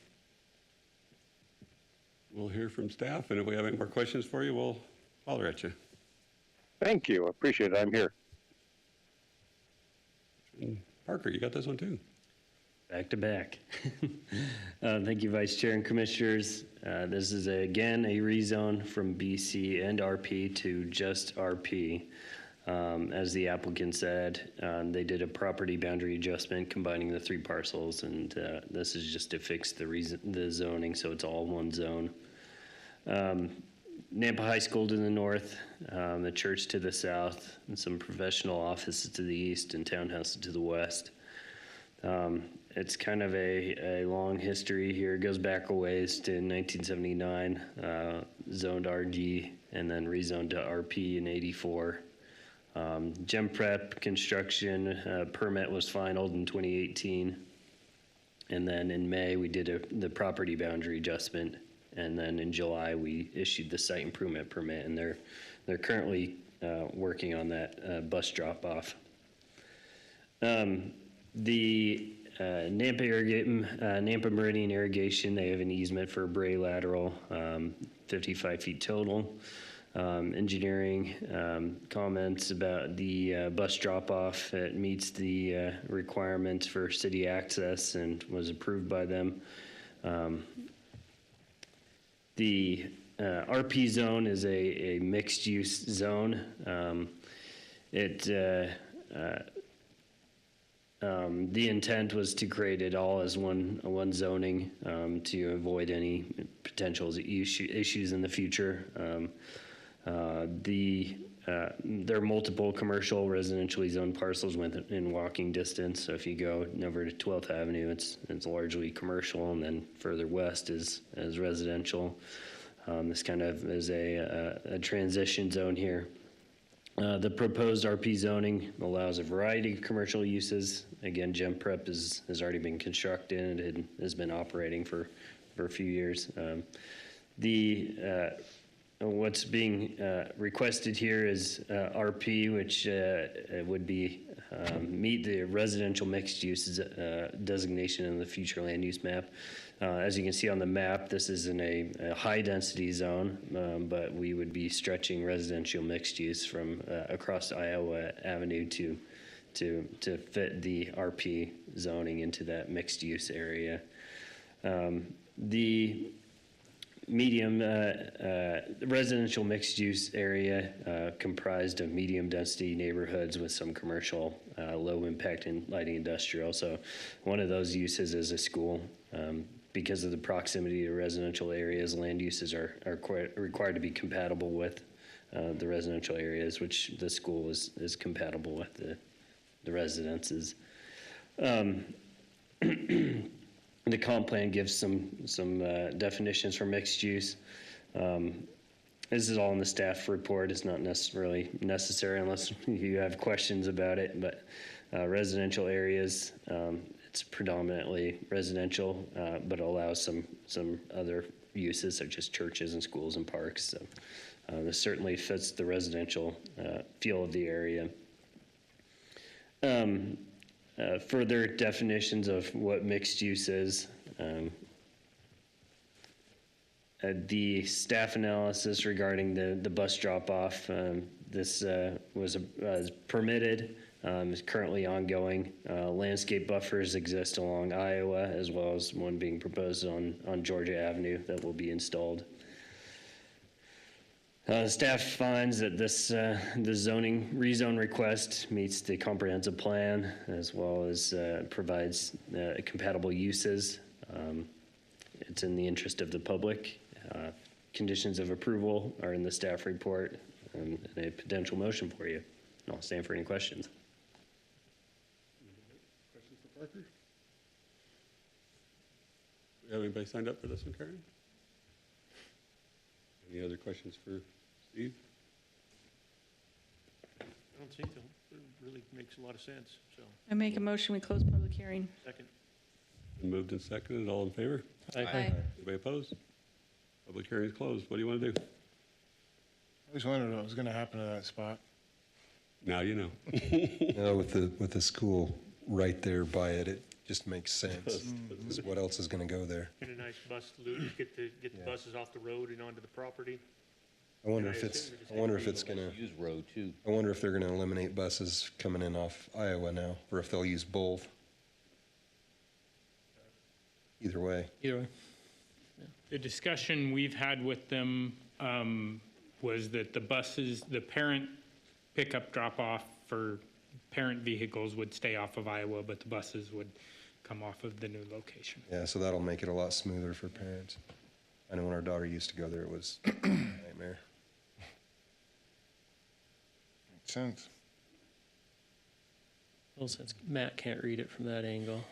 We'll hear from staff, and if we have any more questions for you, we'll holler at you. Thank you. Appreciate it. I'm here. Parker, you got this one too. Back to back. Thank you, Vice Chair and Commissioners. This is again a rezone from BC and RP to just RP. As the applicant said, they did a property boundary adjustment combining the three parcels, and this is just to fix the zoning, so it's all one zone. Nampa High School to the north, the church to the south, and some professional offices to the east and townhouses to the west. It's kind of a long history here. It goes back a ways to 1979, zoned RG, and then rezoned to RP in '84. Gem Prep construction permit was finalized in 2018. And then in May, we did the property boundary adjustment. And then in July, we issued the site improvement permit, and they're currently working on that bus drop-off. The Nampa Meridian Irrigation, they have an easement for a Bray lateral, 55 feet total. Engineering comments about the bus drop-off. It meets the requirements for city access and was approved by them. The RP zone is a mixed-use zone. The intent was to create it all as one zoning to avoid any potential issues in the future. There are multiple commercial residentially zoned parcels within walking distance. So if you go over to 12th Avenue, it's largely commercial, and then further west is residential. This kind of is a transition zone here. The proposed RP zoning allows a variety of commercial uses. Again, Gem Prep has already been constructed and has been operating for a few years. What's being requested here is RP, which would be meet the residential mixed use designation in the future land use map. As you can see on the map, this is in a high density zone, but we would be stretching residential mixed use from across Iowa Avenue to fit the RP zoning into that mixed use area. The medium residential mixed use area comprised of medium density neighborhoods with some commercial, low impact and lighting industrial. So one of those uses is a school. Because of the proximity to residential areas, land uses are required to be compatible with the residential areas, which the school is compatible with the residences. The comp plan gives some definitions for mixed use. This is all in the staff report. It's not necessarily necessary unless you have questions about it, but residential areas, it's predominantly residential, but allows some other uses such as churches and schools and parks. So this certainly fits the residential feel of the area. Further definitions of what mixed use is. The staff analysis regarding the bus drop-off, this was permitted is currently ongoing. Landscape buffers exist along Iowa, as well as one being proposed on Georgia Avenue that will be installed. Staff finds that this the rezone request meets the comprehensive plan, as well as provides compatible uses. It's in the interest of the public. Conditions of approval are in the staff report and a potential motion for you. And I'll stand for any questions. Questions for Parker? We have anybody signed up for this one, Karen? Any other questions for Steve? I don't think so. It really makes a lot of sense, so. I make a motion, we close public hearing. Second. Been moved and seconded. All in favor? Aye. Anybody opposed? Public hearing is closed. What do you want to do? I always wondered what was going to happen to that spot. Now you know. No, with the school right there by it, it just makes sense. 'Cause what else is going to go there? And a nice bus loop, get the buses off the road and onto the property. I wonder And if I it's, assume I wonder if it's gonna, Use road too. I wonder if they're gonna eliminate buses coming in off Iowa now, or if they'll use both. Either way. Either way. The discussion we've had with them was that the buses, the parent pickup drop-off for parent vehicles would stay off of Iowa, but the buses would come off of the new location. Yeah, so that'll make it a lot smoother for parents. I know when our daughter used to go there, it was a nightmare. Makes sense. Well, since Matt can't read it from that angle,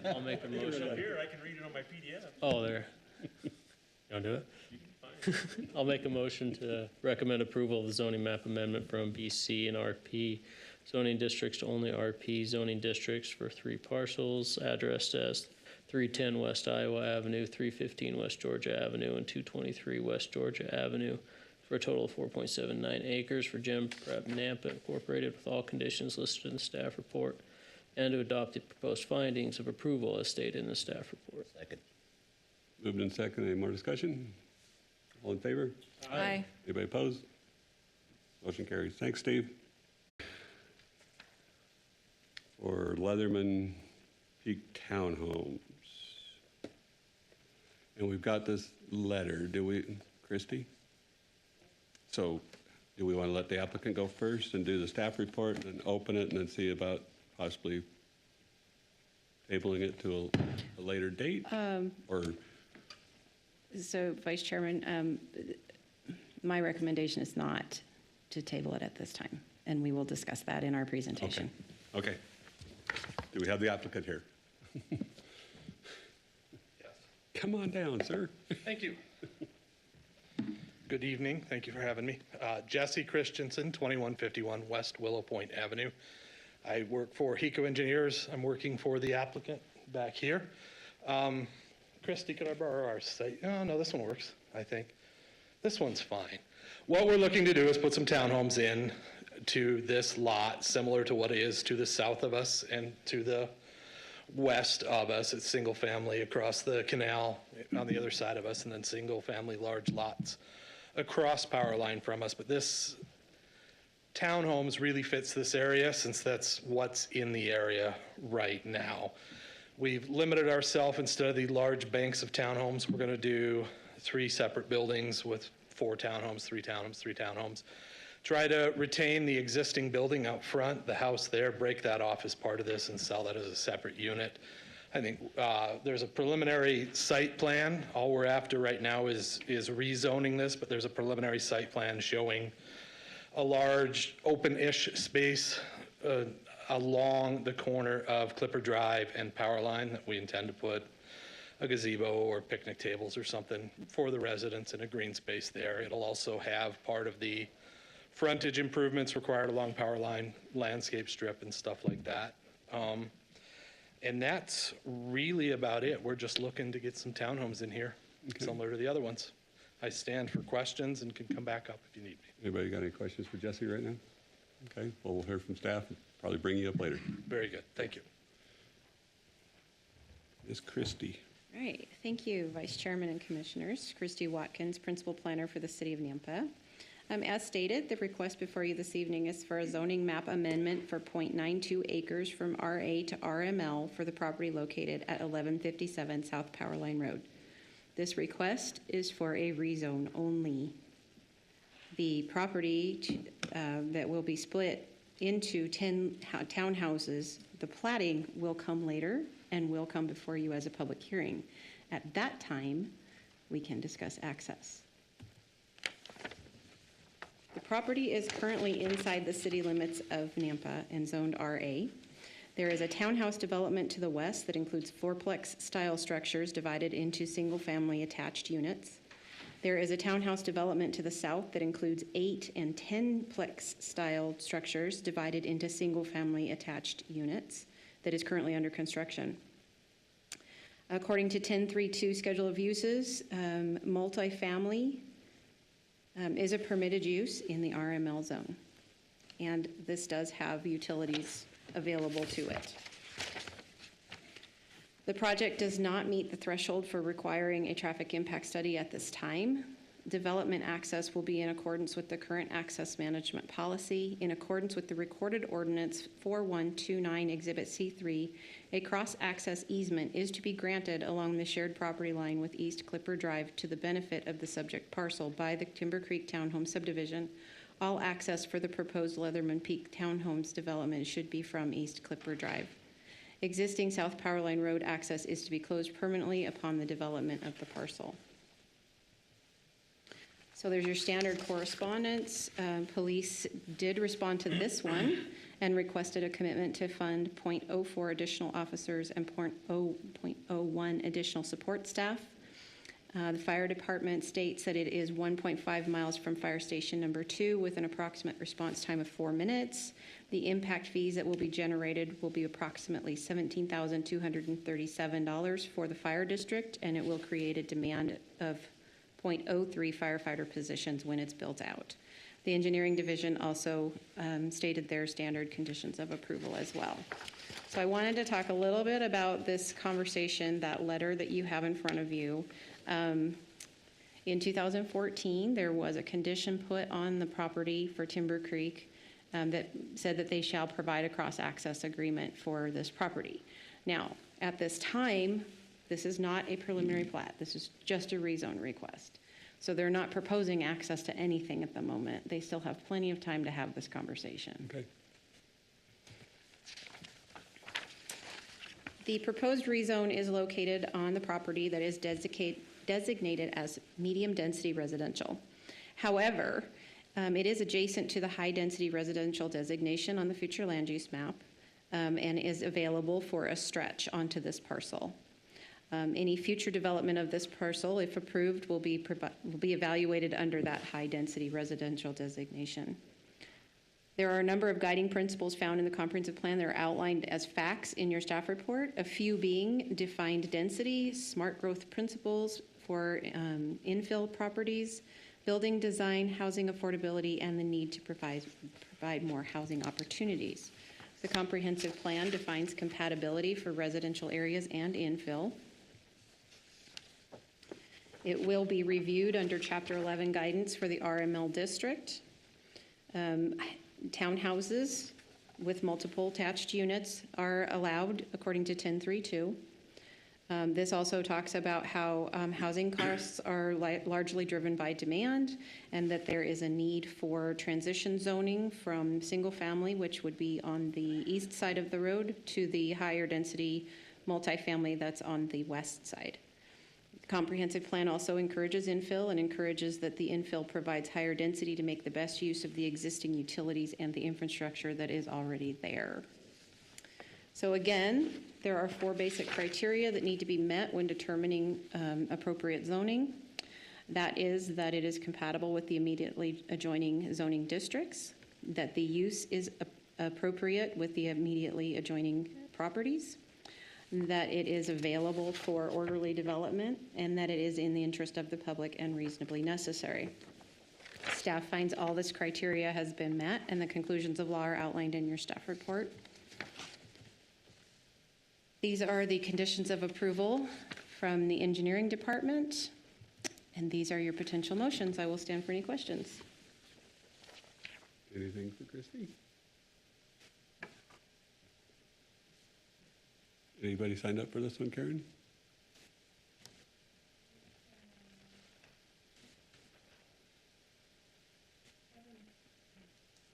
I'll make a motion. Here, I can read it on my PDF. Oh, there. You want to do it? I'll make a motion to recommend approval of the zoning map amendment from BC and RP zoning districts to only RP zoning districts for 3 parcels addressed as 310 West Iowa Avenue, 315 West Georgia Avenue, and 223 West Georgia Avenue for a total of 4.79 acres for Gem Prep Nampa Incorporated with all conditions listed in the staff report, and to adopt the proposed findings of approval as stated in the staff report. Second. Moved and seconded. Any more discussion? All in favor? Aye. Anybody opposed? Motion carries. Thanks, Steve. For Leatherman Peak Townhomes. And we've got this letter, do we, Christie? So do we want to let the applicant go first and do the staff report and open it and then see about possibly tabling it to a later date? Or, So, Vice Chairman, my recommendation is not to table it at this time, and we will discuss that in our presentation. okay. Do we have the applicant here? Yes. Come on down, sir. Thank you. Good evening. Thank you for having me. Jesse Christensen, 2151 West Willow Point Avenue. I work for HECO Engineers. I'm working for the applicant back here. Christy, could I borrow our site? Oh, no, this one works, I think. This one's fine. What we're looking to do is put some townhomes in to this lot, similar to what it is to the south of us and to the west of us. It's single family across the canal on the other side of us, and then single family large lots across power line from us. But this townhomes really fits this area since that's what's in the area right now. We've limited ourselves, instead of the large banks of townhomes, we're going to do 3 separate buildings with 4 townhomes, 3 townhomes, 3 townhomes. Try to retain the existing building out front, the house there, break that off as part of this and sell that as a separate unit. I think there's a preliminary site plan. All we're after right now is rezoning this, but there's a preliminary site plan showing a large open-ish space along the corner of Clipper Drive and Power Line that we intend to put a gazebo or picnic tables or something for the residents in a green space there. It'll also have part of the frontage improvements required along Power Line, landscape strip and stuff like that. And that's really about it. We're just looking to get some townhomes in here, similar to the other ones. I stand for questions and can come back up if you need me. Anybody got any questions for Jesse right now? Okay, well, we'll hear from staff and probably bring you up later. Very good. Thank you. Ms. Christie. All right. Thank you, Vice Chairman and Commissioners. Christy Watkins, Principal Planner for the City of Nampa. As stated, the request before you this evening is for a zoning map amendment for .92 acres from RA to RML for the property located at 1157 South Powerline Road. This request is for a rezone only. The property that will be split into 10 townhouses, the platting will come later and will come before you as a public hearing. At that time, we can discuss access. The property is currently inside the city limits of Nampa and zoned RA. There is a townhouse development to the west that includes fourplex style structures divided into single-family attached units. There is a townhouse development to the south that includes 8 and 10-plex style structures divided into single-family attached units that is currently under construction. According to 1032 Schedule of Uses, multifamily is a permitted use in the RML zone, and this does have utilities available to it. The project does not meet the threshold for requiring a traffic impact study at this time. Development access will be in accordance with the current access management policy. In accordance with the recorded ordinance 4129 Exhibit C3, a cross-access easement is to be granted along the shared property line with East Clipper Drive to the benefit of the subject parcel by the Timber Creek Townhome Subdivision. All access for the proposed Leatherman Peak Townhomes development should be from East Clipper Drive. Existing South Powerline Road access is to be closed permanently upon the development of the parcel. So there's your standard correspondence. Police did respond to this one and requested a commitment to fund .04 additional officers and .01 additional support staff. The fire department states that it is 1.5 miles from fire station number 2 with an approximate response time of 4 minutes. The impact fees that will be generated will be approximately $17,237 for the fire district, and it will create a demand of .03 firefighter positions when it's built out. The engineering division also stated their standard conditions of approval as well. So I wanted to talk a little bit about this conversation, that letter that you have in front of you. In 2014, there was a condition put on the property for Timber Creek that said that they shall provide a cross-access agreement for this property. Now, at this time, this is not a preliminary plat. This is just a rezone request. So they're not proposing access to anything at the moment. They still have plenty of time to have this conversation. Okay. The proposed rezone is located on the property that is designated as medium-density residential. However, it is adjacent to the high-density residential designation on the future land use map and is available for a stretch onto this parcel. Any future development of this parcel, if approved, will be evaluated under that high-density residential designation. There are a number of guiding principles found in the comprehensive plan that are outlined as facts in your staff report, a few being defined density, smart growth principles for infill properties, building design, housing affordability, and the need to provide more housing opportunities. The comprehensive plan defines compatibility for residential areas and infill. It will be reviewed under Chapter 11 guidance for the RML district. Townhouses with multiple attached units are allowed according to 1032. This also talks about how housing costs are largely driven by demand and that there is a need for transition zoning from single family, which would be on the east side of the road, to the higher density multifamily that's on the west side. Comprehensive plan also encourages infill and encourages that the infill provides higher density to make the best use of the existing utilities and the infrastructure that is already there. So again, there are 4 basic criteria that need to be met when determining appropriate zoning. That is that it is compatible with the immediately adjoining zoning districts, that the use is appropriate with the immediately adjoining properties, that it is available for orderly development, and that it is in the interest of the public and reasonably necessary. Staff finds all this criteria has been met, and the conclusions of law are outlined in your staff report. These are the conditions of approval from the engineering department, and these are your potential motions. I will stand for any questions. Anything for Christie? Anybody signed up for this one, Karen?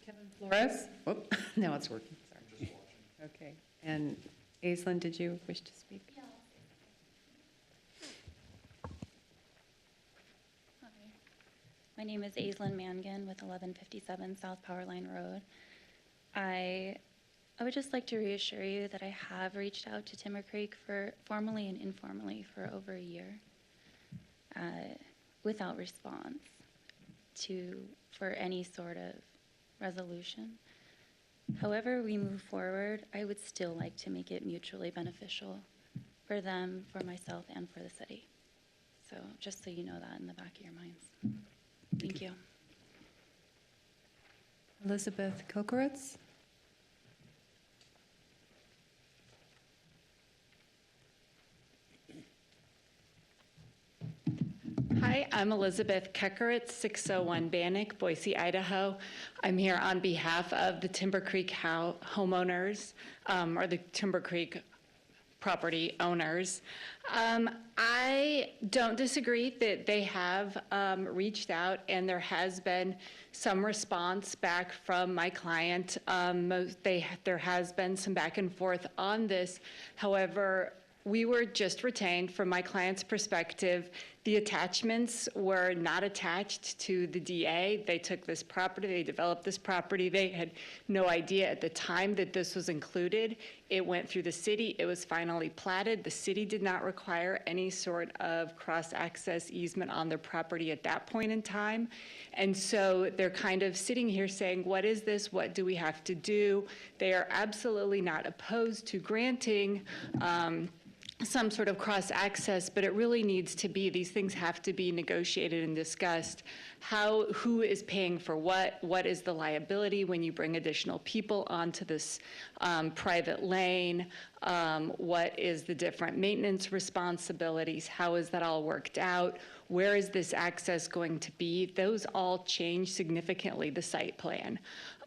Kevin Flores? Whoop, now it's working, sorry. Okay, and Aislinn, did you wish to speak? Hi, my name is Aislinn Mangan with 1157 South Powerline Road. I would just like to reassure you that I have reached out to Timber Creek formally and informally for over a year without response for any sort of resolution. However we move forward, I would still like to make it mutually beneficial for them, for myself, and for the city. So just so you know that in the back of your minds. Thank you. Elizabeth Kokoritz? Hi, I'm Elizabeth Keckeritz, 601 Bannock, Boise, Idaho. I'm here on behalf of the Timber Creek homeowners, or the Timber Creek property owners. I don't disagree that they have reached out and there has been some response back from my client. There has been some back and forth on this. However, we were just retained from my client's perspective. The attachments were not attached to the DA. They took this property, they developed this property. They had no idea at the time that this was included. It went through the city, it was finally platted. The city did not require any sort of cross-access easement on their property at that point in time. And so they're kind of sitting here saying, what is this? What do we have to do? They are absolutely not opposed to granting some sort of cross-access, but it really needs to be, these things have to be negotiated and discussed. Who is paying for what is the liability when you bring additional people onto this private lane? What is the different maintenance responsibilities? How is that all worked out? Where is this access going to be? Those all change significantly the site plan.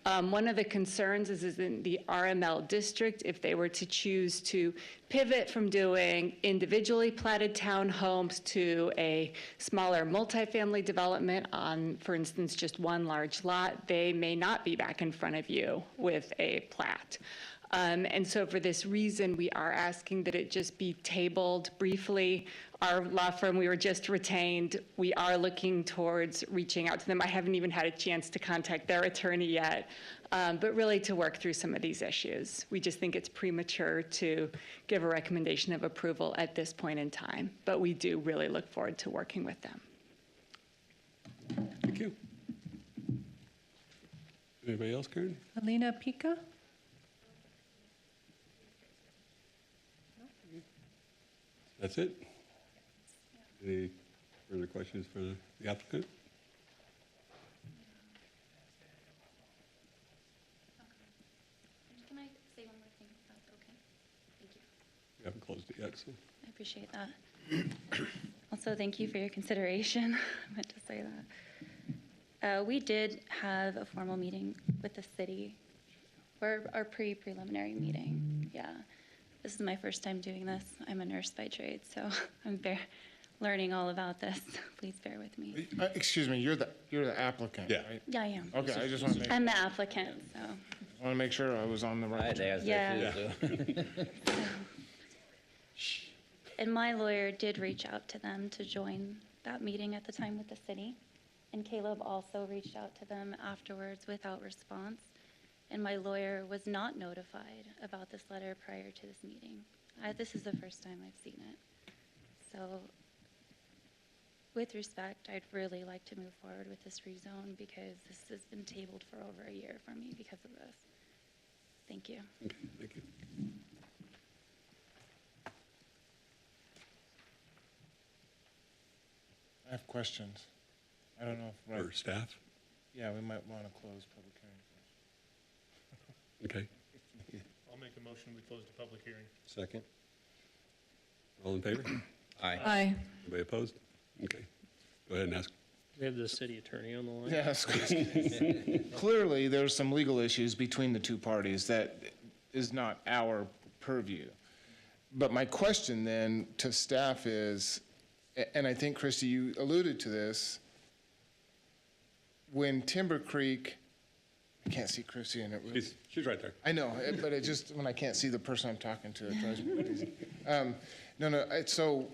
One of the concerns is in the RML district, if they were to choose to pivot from doing individually platted townhomes to a smaller multifamily development on, for instance, just one large lot, they may not be back in front of you with a plat. And so for this reason, we are asking that it just be tabled briefly. Our law firm, we were just retained. We are looking towards reaching out to them. I haven't even had a chance to contact their attorney yet, but really to work through some of these issues. We just think it's premature to give a recommendation of approval at this point in time, but we do really look forward to working with them. Thank you. Anybody else, Karen? Alina Pica? That's it? Any further questions for the applicant? Can I say one more thing, if that's okay? Thank you. We haven't closed it yet, so. I appreciate that. Also, thank you for your consideration. I meant to say that. We did have a formal meeting with the city, or our preliminary meeting, yeah. This is my first time doing this. I'm a nurse by trade, so I'm learning all about this. Please bear with me. Excuse me, you're the applicant, right? Yeah, I am. Okay, I just want to make, I'm the applicant, so. want to make sure I was on the right. Yeah. And my lawyer did reach out to them to join that meeting at the time with the city. And Caleb also reached out to them afterwards without response. And my lawyer was not notified about this letter prior to this meeting. This is the first time I've seen it. So with respect, I'd really like to move forward with this rezone because this has been tabled for over a year for me because of this. Thank you. Okay, thank you. I have questions. I don't know if. For staff? Yeah, we might want to close public hearing first. Okay. I'll make a motion, we close the public hearing. Second. All in favor? Aye. Aye. Anybody opposed? Okay. Go ahead and ask We have the city attorney on the line. Yes. Clearly, there's some legal issues between the two parties that is not our purview. But my question then to staff is, and I think, Christie, you alluded to this, when Timber Creek, I can't see Christie and it was. She's right there. I know, but it just, when I can't see the person I'm talking to, it drives me crazy. So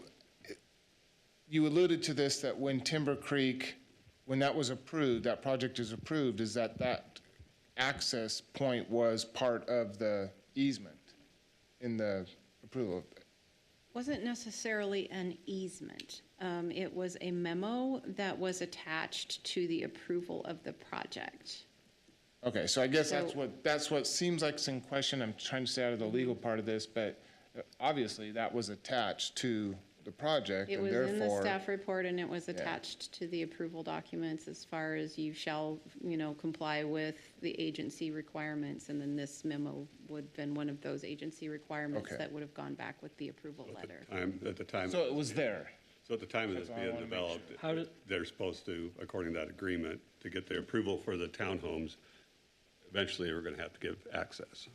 you alluded to this, that when Timber Creek, when that was approved, that project is approved, is that access point was part of the easement in the approval? Wasn't necessarily an easement. It was a memo that was attached to the approval of the project. Okay, so I guess that's what seems like some question. I'm trying to stay out of the legal part of this, but obviously that was attached to the project, It and was in the therefore. staff report, and it was attached to the approval documents as far as you shall, comply with the agency requirements. And then this memo would have been one of those agency requirements Okay. that would have gone back with the approval letter. At the time. So it was there. So at the time of this That's all I being wanna make developed, they're supposed to, according to that agreement, to get the approval for the townhomes, eventually we're going to have to give access.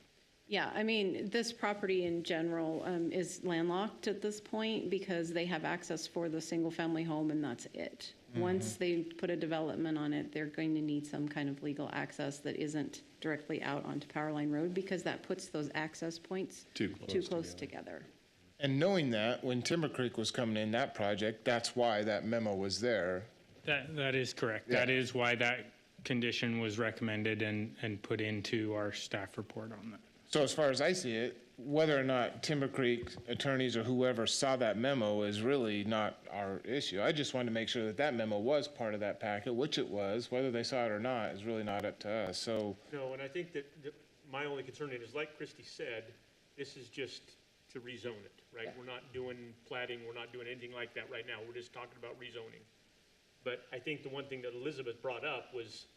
Yeah, I mean, this property in general is landlocked at this point because they have access for the single-family home, and that's it. Once they put a development on it, they're going to need some kind of legal access that isn't directly out onto Powerline Road, because that puts those access points Too close together. And knowing that, when Timber Creek was coming in, that project, that's why that memo was there. That is correct. Yeah. That is why that condition was recommended and put into our staff report on that. So as far as I see it, whether or not Timber Creek attorneys or whoever saw that memo is really not our issue. I just wanted to make sure that that memo was part of that packet, which it was. Whether they saw it or not is really not up to us. So No, and I think that my only concern is, like Christie said, this is just to rezone it, right? We're not doing plating, we're not doing anything like that right now. We're just talking about rezoning. But I think the one thing that Elizabeth brought up was,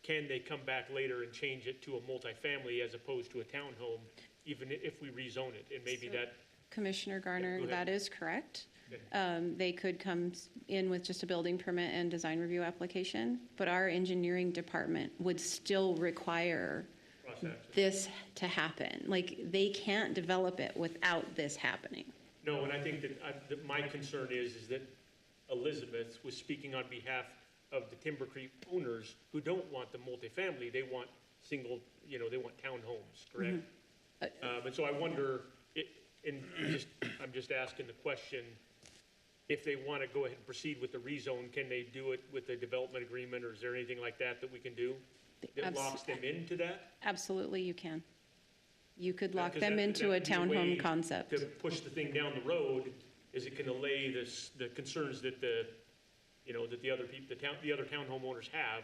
can they come back later and change it to a multifamily as opposed to a townhome, even if we rezone it? And maybe that, Commissioner Garner, Go ahead. that is correct. Okay. They could come in with just a building permit and design review application, but our engineering department would still require process. this to happen. Like, they can't develop it without this happening. No, and I think that my concern is that Elizabeth was speaking on behalf of the Timber Creek owners who don't want the multifamily, they want single, they want townhomes, correct? And so I wonder, I'm just asking the question, if they want to go ahead and proceed with the rezone, can they do it with a development agreement, or is there anything like that that we can do that locks them into that? Absolutely, you can. You could lock Because them that into a would be way townhome concept. To push the thing down the road, is it can allay the concerns that the other people, the other townhome owners have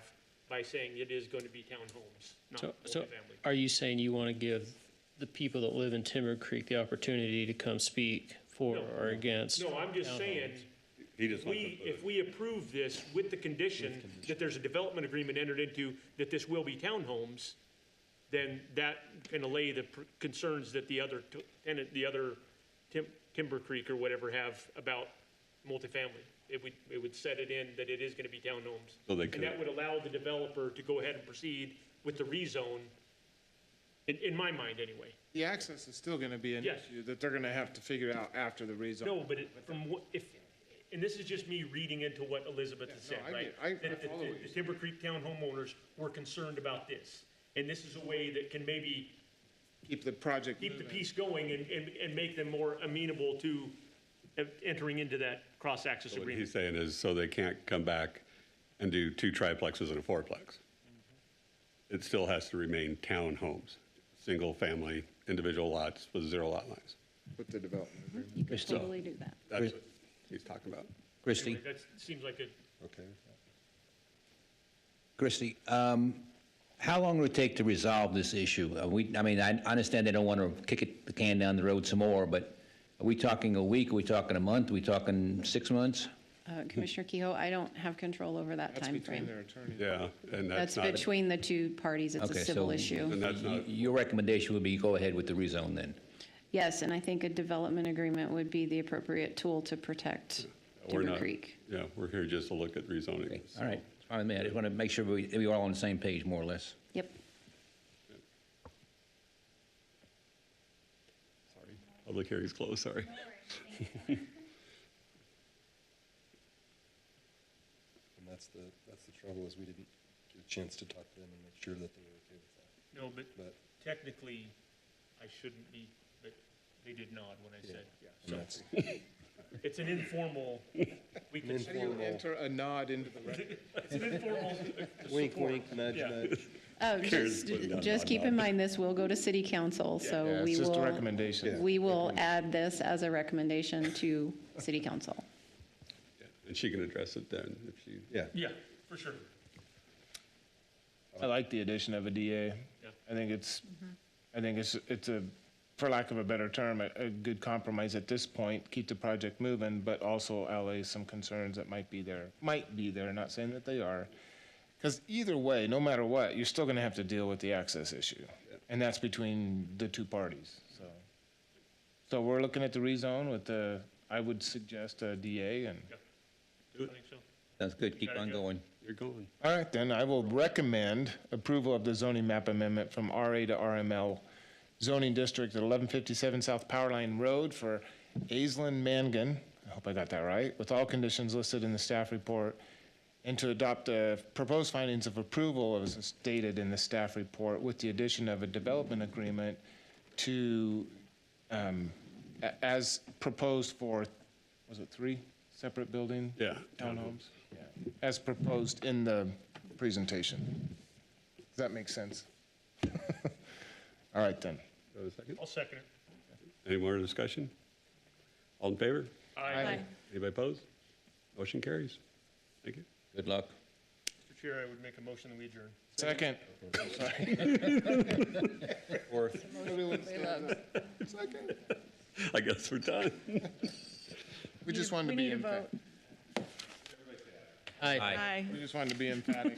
by saying it is going to be townhomes, not So multifamily. are you saying you want to give the people that live in Timber Creek the opportunity to come speak for or against? No, I'm just saying, He just wants if we approve this with the condition that there's a development agreement entered into, that this will be townhomes, then that can allay the concerns that the other tenant, the other Timber Creek or whatever have about multifamily. It would set it in that it is going to be townhomes. So they And could- that would allow the developer to go ahead and proceed with the rezone, in my mind anyway. the access is still going to be an Yes. issue that they're going to have to figure out after the rezone. No, but and this is just me reading into what Elizabeth has said, I right? get- I That follow what the you're Timber Creek town homeowners were concerned about this. And this is a way that can maybe Keep the project keep the moving. piece going and make them more amenable to entering into that cross-access What agreement. he's saying is, so they can't come back and do 2 triplexes and a 4-plex. It still has to remain townhomes, single-family, individual lots with 0 lot lines. With the development agreement. You could totally do that. That's what he's talking about. Christie? Anyway, that seems like a, Okay. Christie, how long would it take to resolve this issue? I understand they don't want to kick the can down the road some more, but are we talking a week? Are we talking a month? Are we talking 6 months? Commissioner Kehoe, I don't have control over that That's between timeframe. their attorneys. Yeah, and That's that's not, between the two parties. It's a Okay, civil so issue. and that's not, Your recommendation would be go ahead with the rezone then? Yes, and I think a development agreement would be the appropriate tool to protect We're Timber not- Creek. Yeah, we're here just to look at rezoning. All right, it's fine with me. I just want to make sure we are all on the same page, more or less. Yep. Sorry, public hearing's closed, sorry. And that's the trouble, is we didn't get a chance to talk to them and make sure that they were okay with that. No, but technically, I shouldn't be, but they did nod when I said, And so. that's- It's an informal, we can. How do you enter a nod into the record? It's an informal. Wink, support. wink, nudge, Yeah. nudge. Karen's putting down Just nod, keep nod. in mind, this will go to city council, so Yeah, we it's just a will, recommendation. we will add this as a recommendation to city council. And she can address it then if she. Yeah. Yeah, for sure. I like the addition of a DA. Yeah. I think it's a, for lack of a better term, a good compromise at this point, keep the project moving, but also allay some concerns that might be there, not saying that they are. Because either way, no matter what, you're still going to have to deal with the access issue. And that's between the two parties, so. So we're looking at the rezone with I would suggest a DA and. I think so. That's good, keep on going. You're going. All right, then, I will recommend approval of the zoning map amendment from RA to RML zoning district at 1157 South Powerline Road for Aislinn Mangan, I hope I got that right, with all conditions listed in the staff report, and to adopt proposed findings of approval as stated in the staff report with the addition of a development agreement to, as proposed for, was it 3 separate building? Yeah. Townhomes? Yeah. As proposed in the presentation. Does that make sense? All right, then. Do I have a second? I'll second it. Any more discussion? All in favor? Aye. Anybody opposed? Motion carries. Thank you. Good luck. Mr. Chair, I would make a motion that we adjourn. Second. Fourth. Second. I guess we're done. We just wanted to We be need a emphatic. vote. Aye. Aye. We just wanted to be emphatic.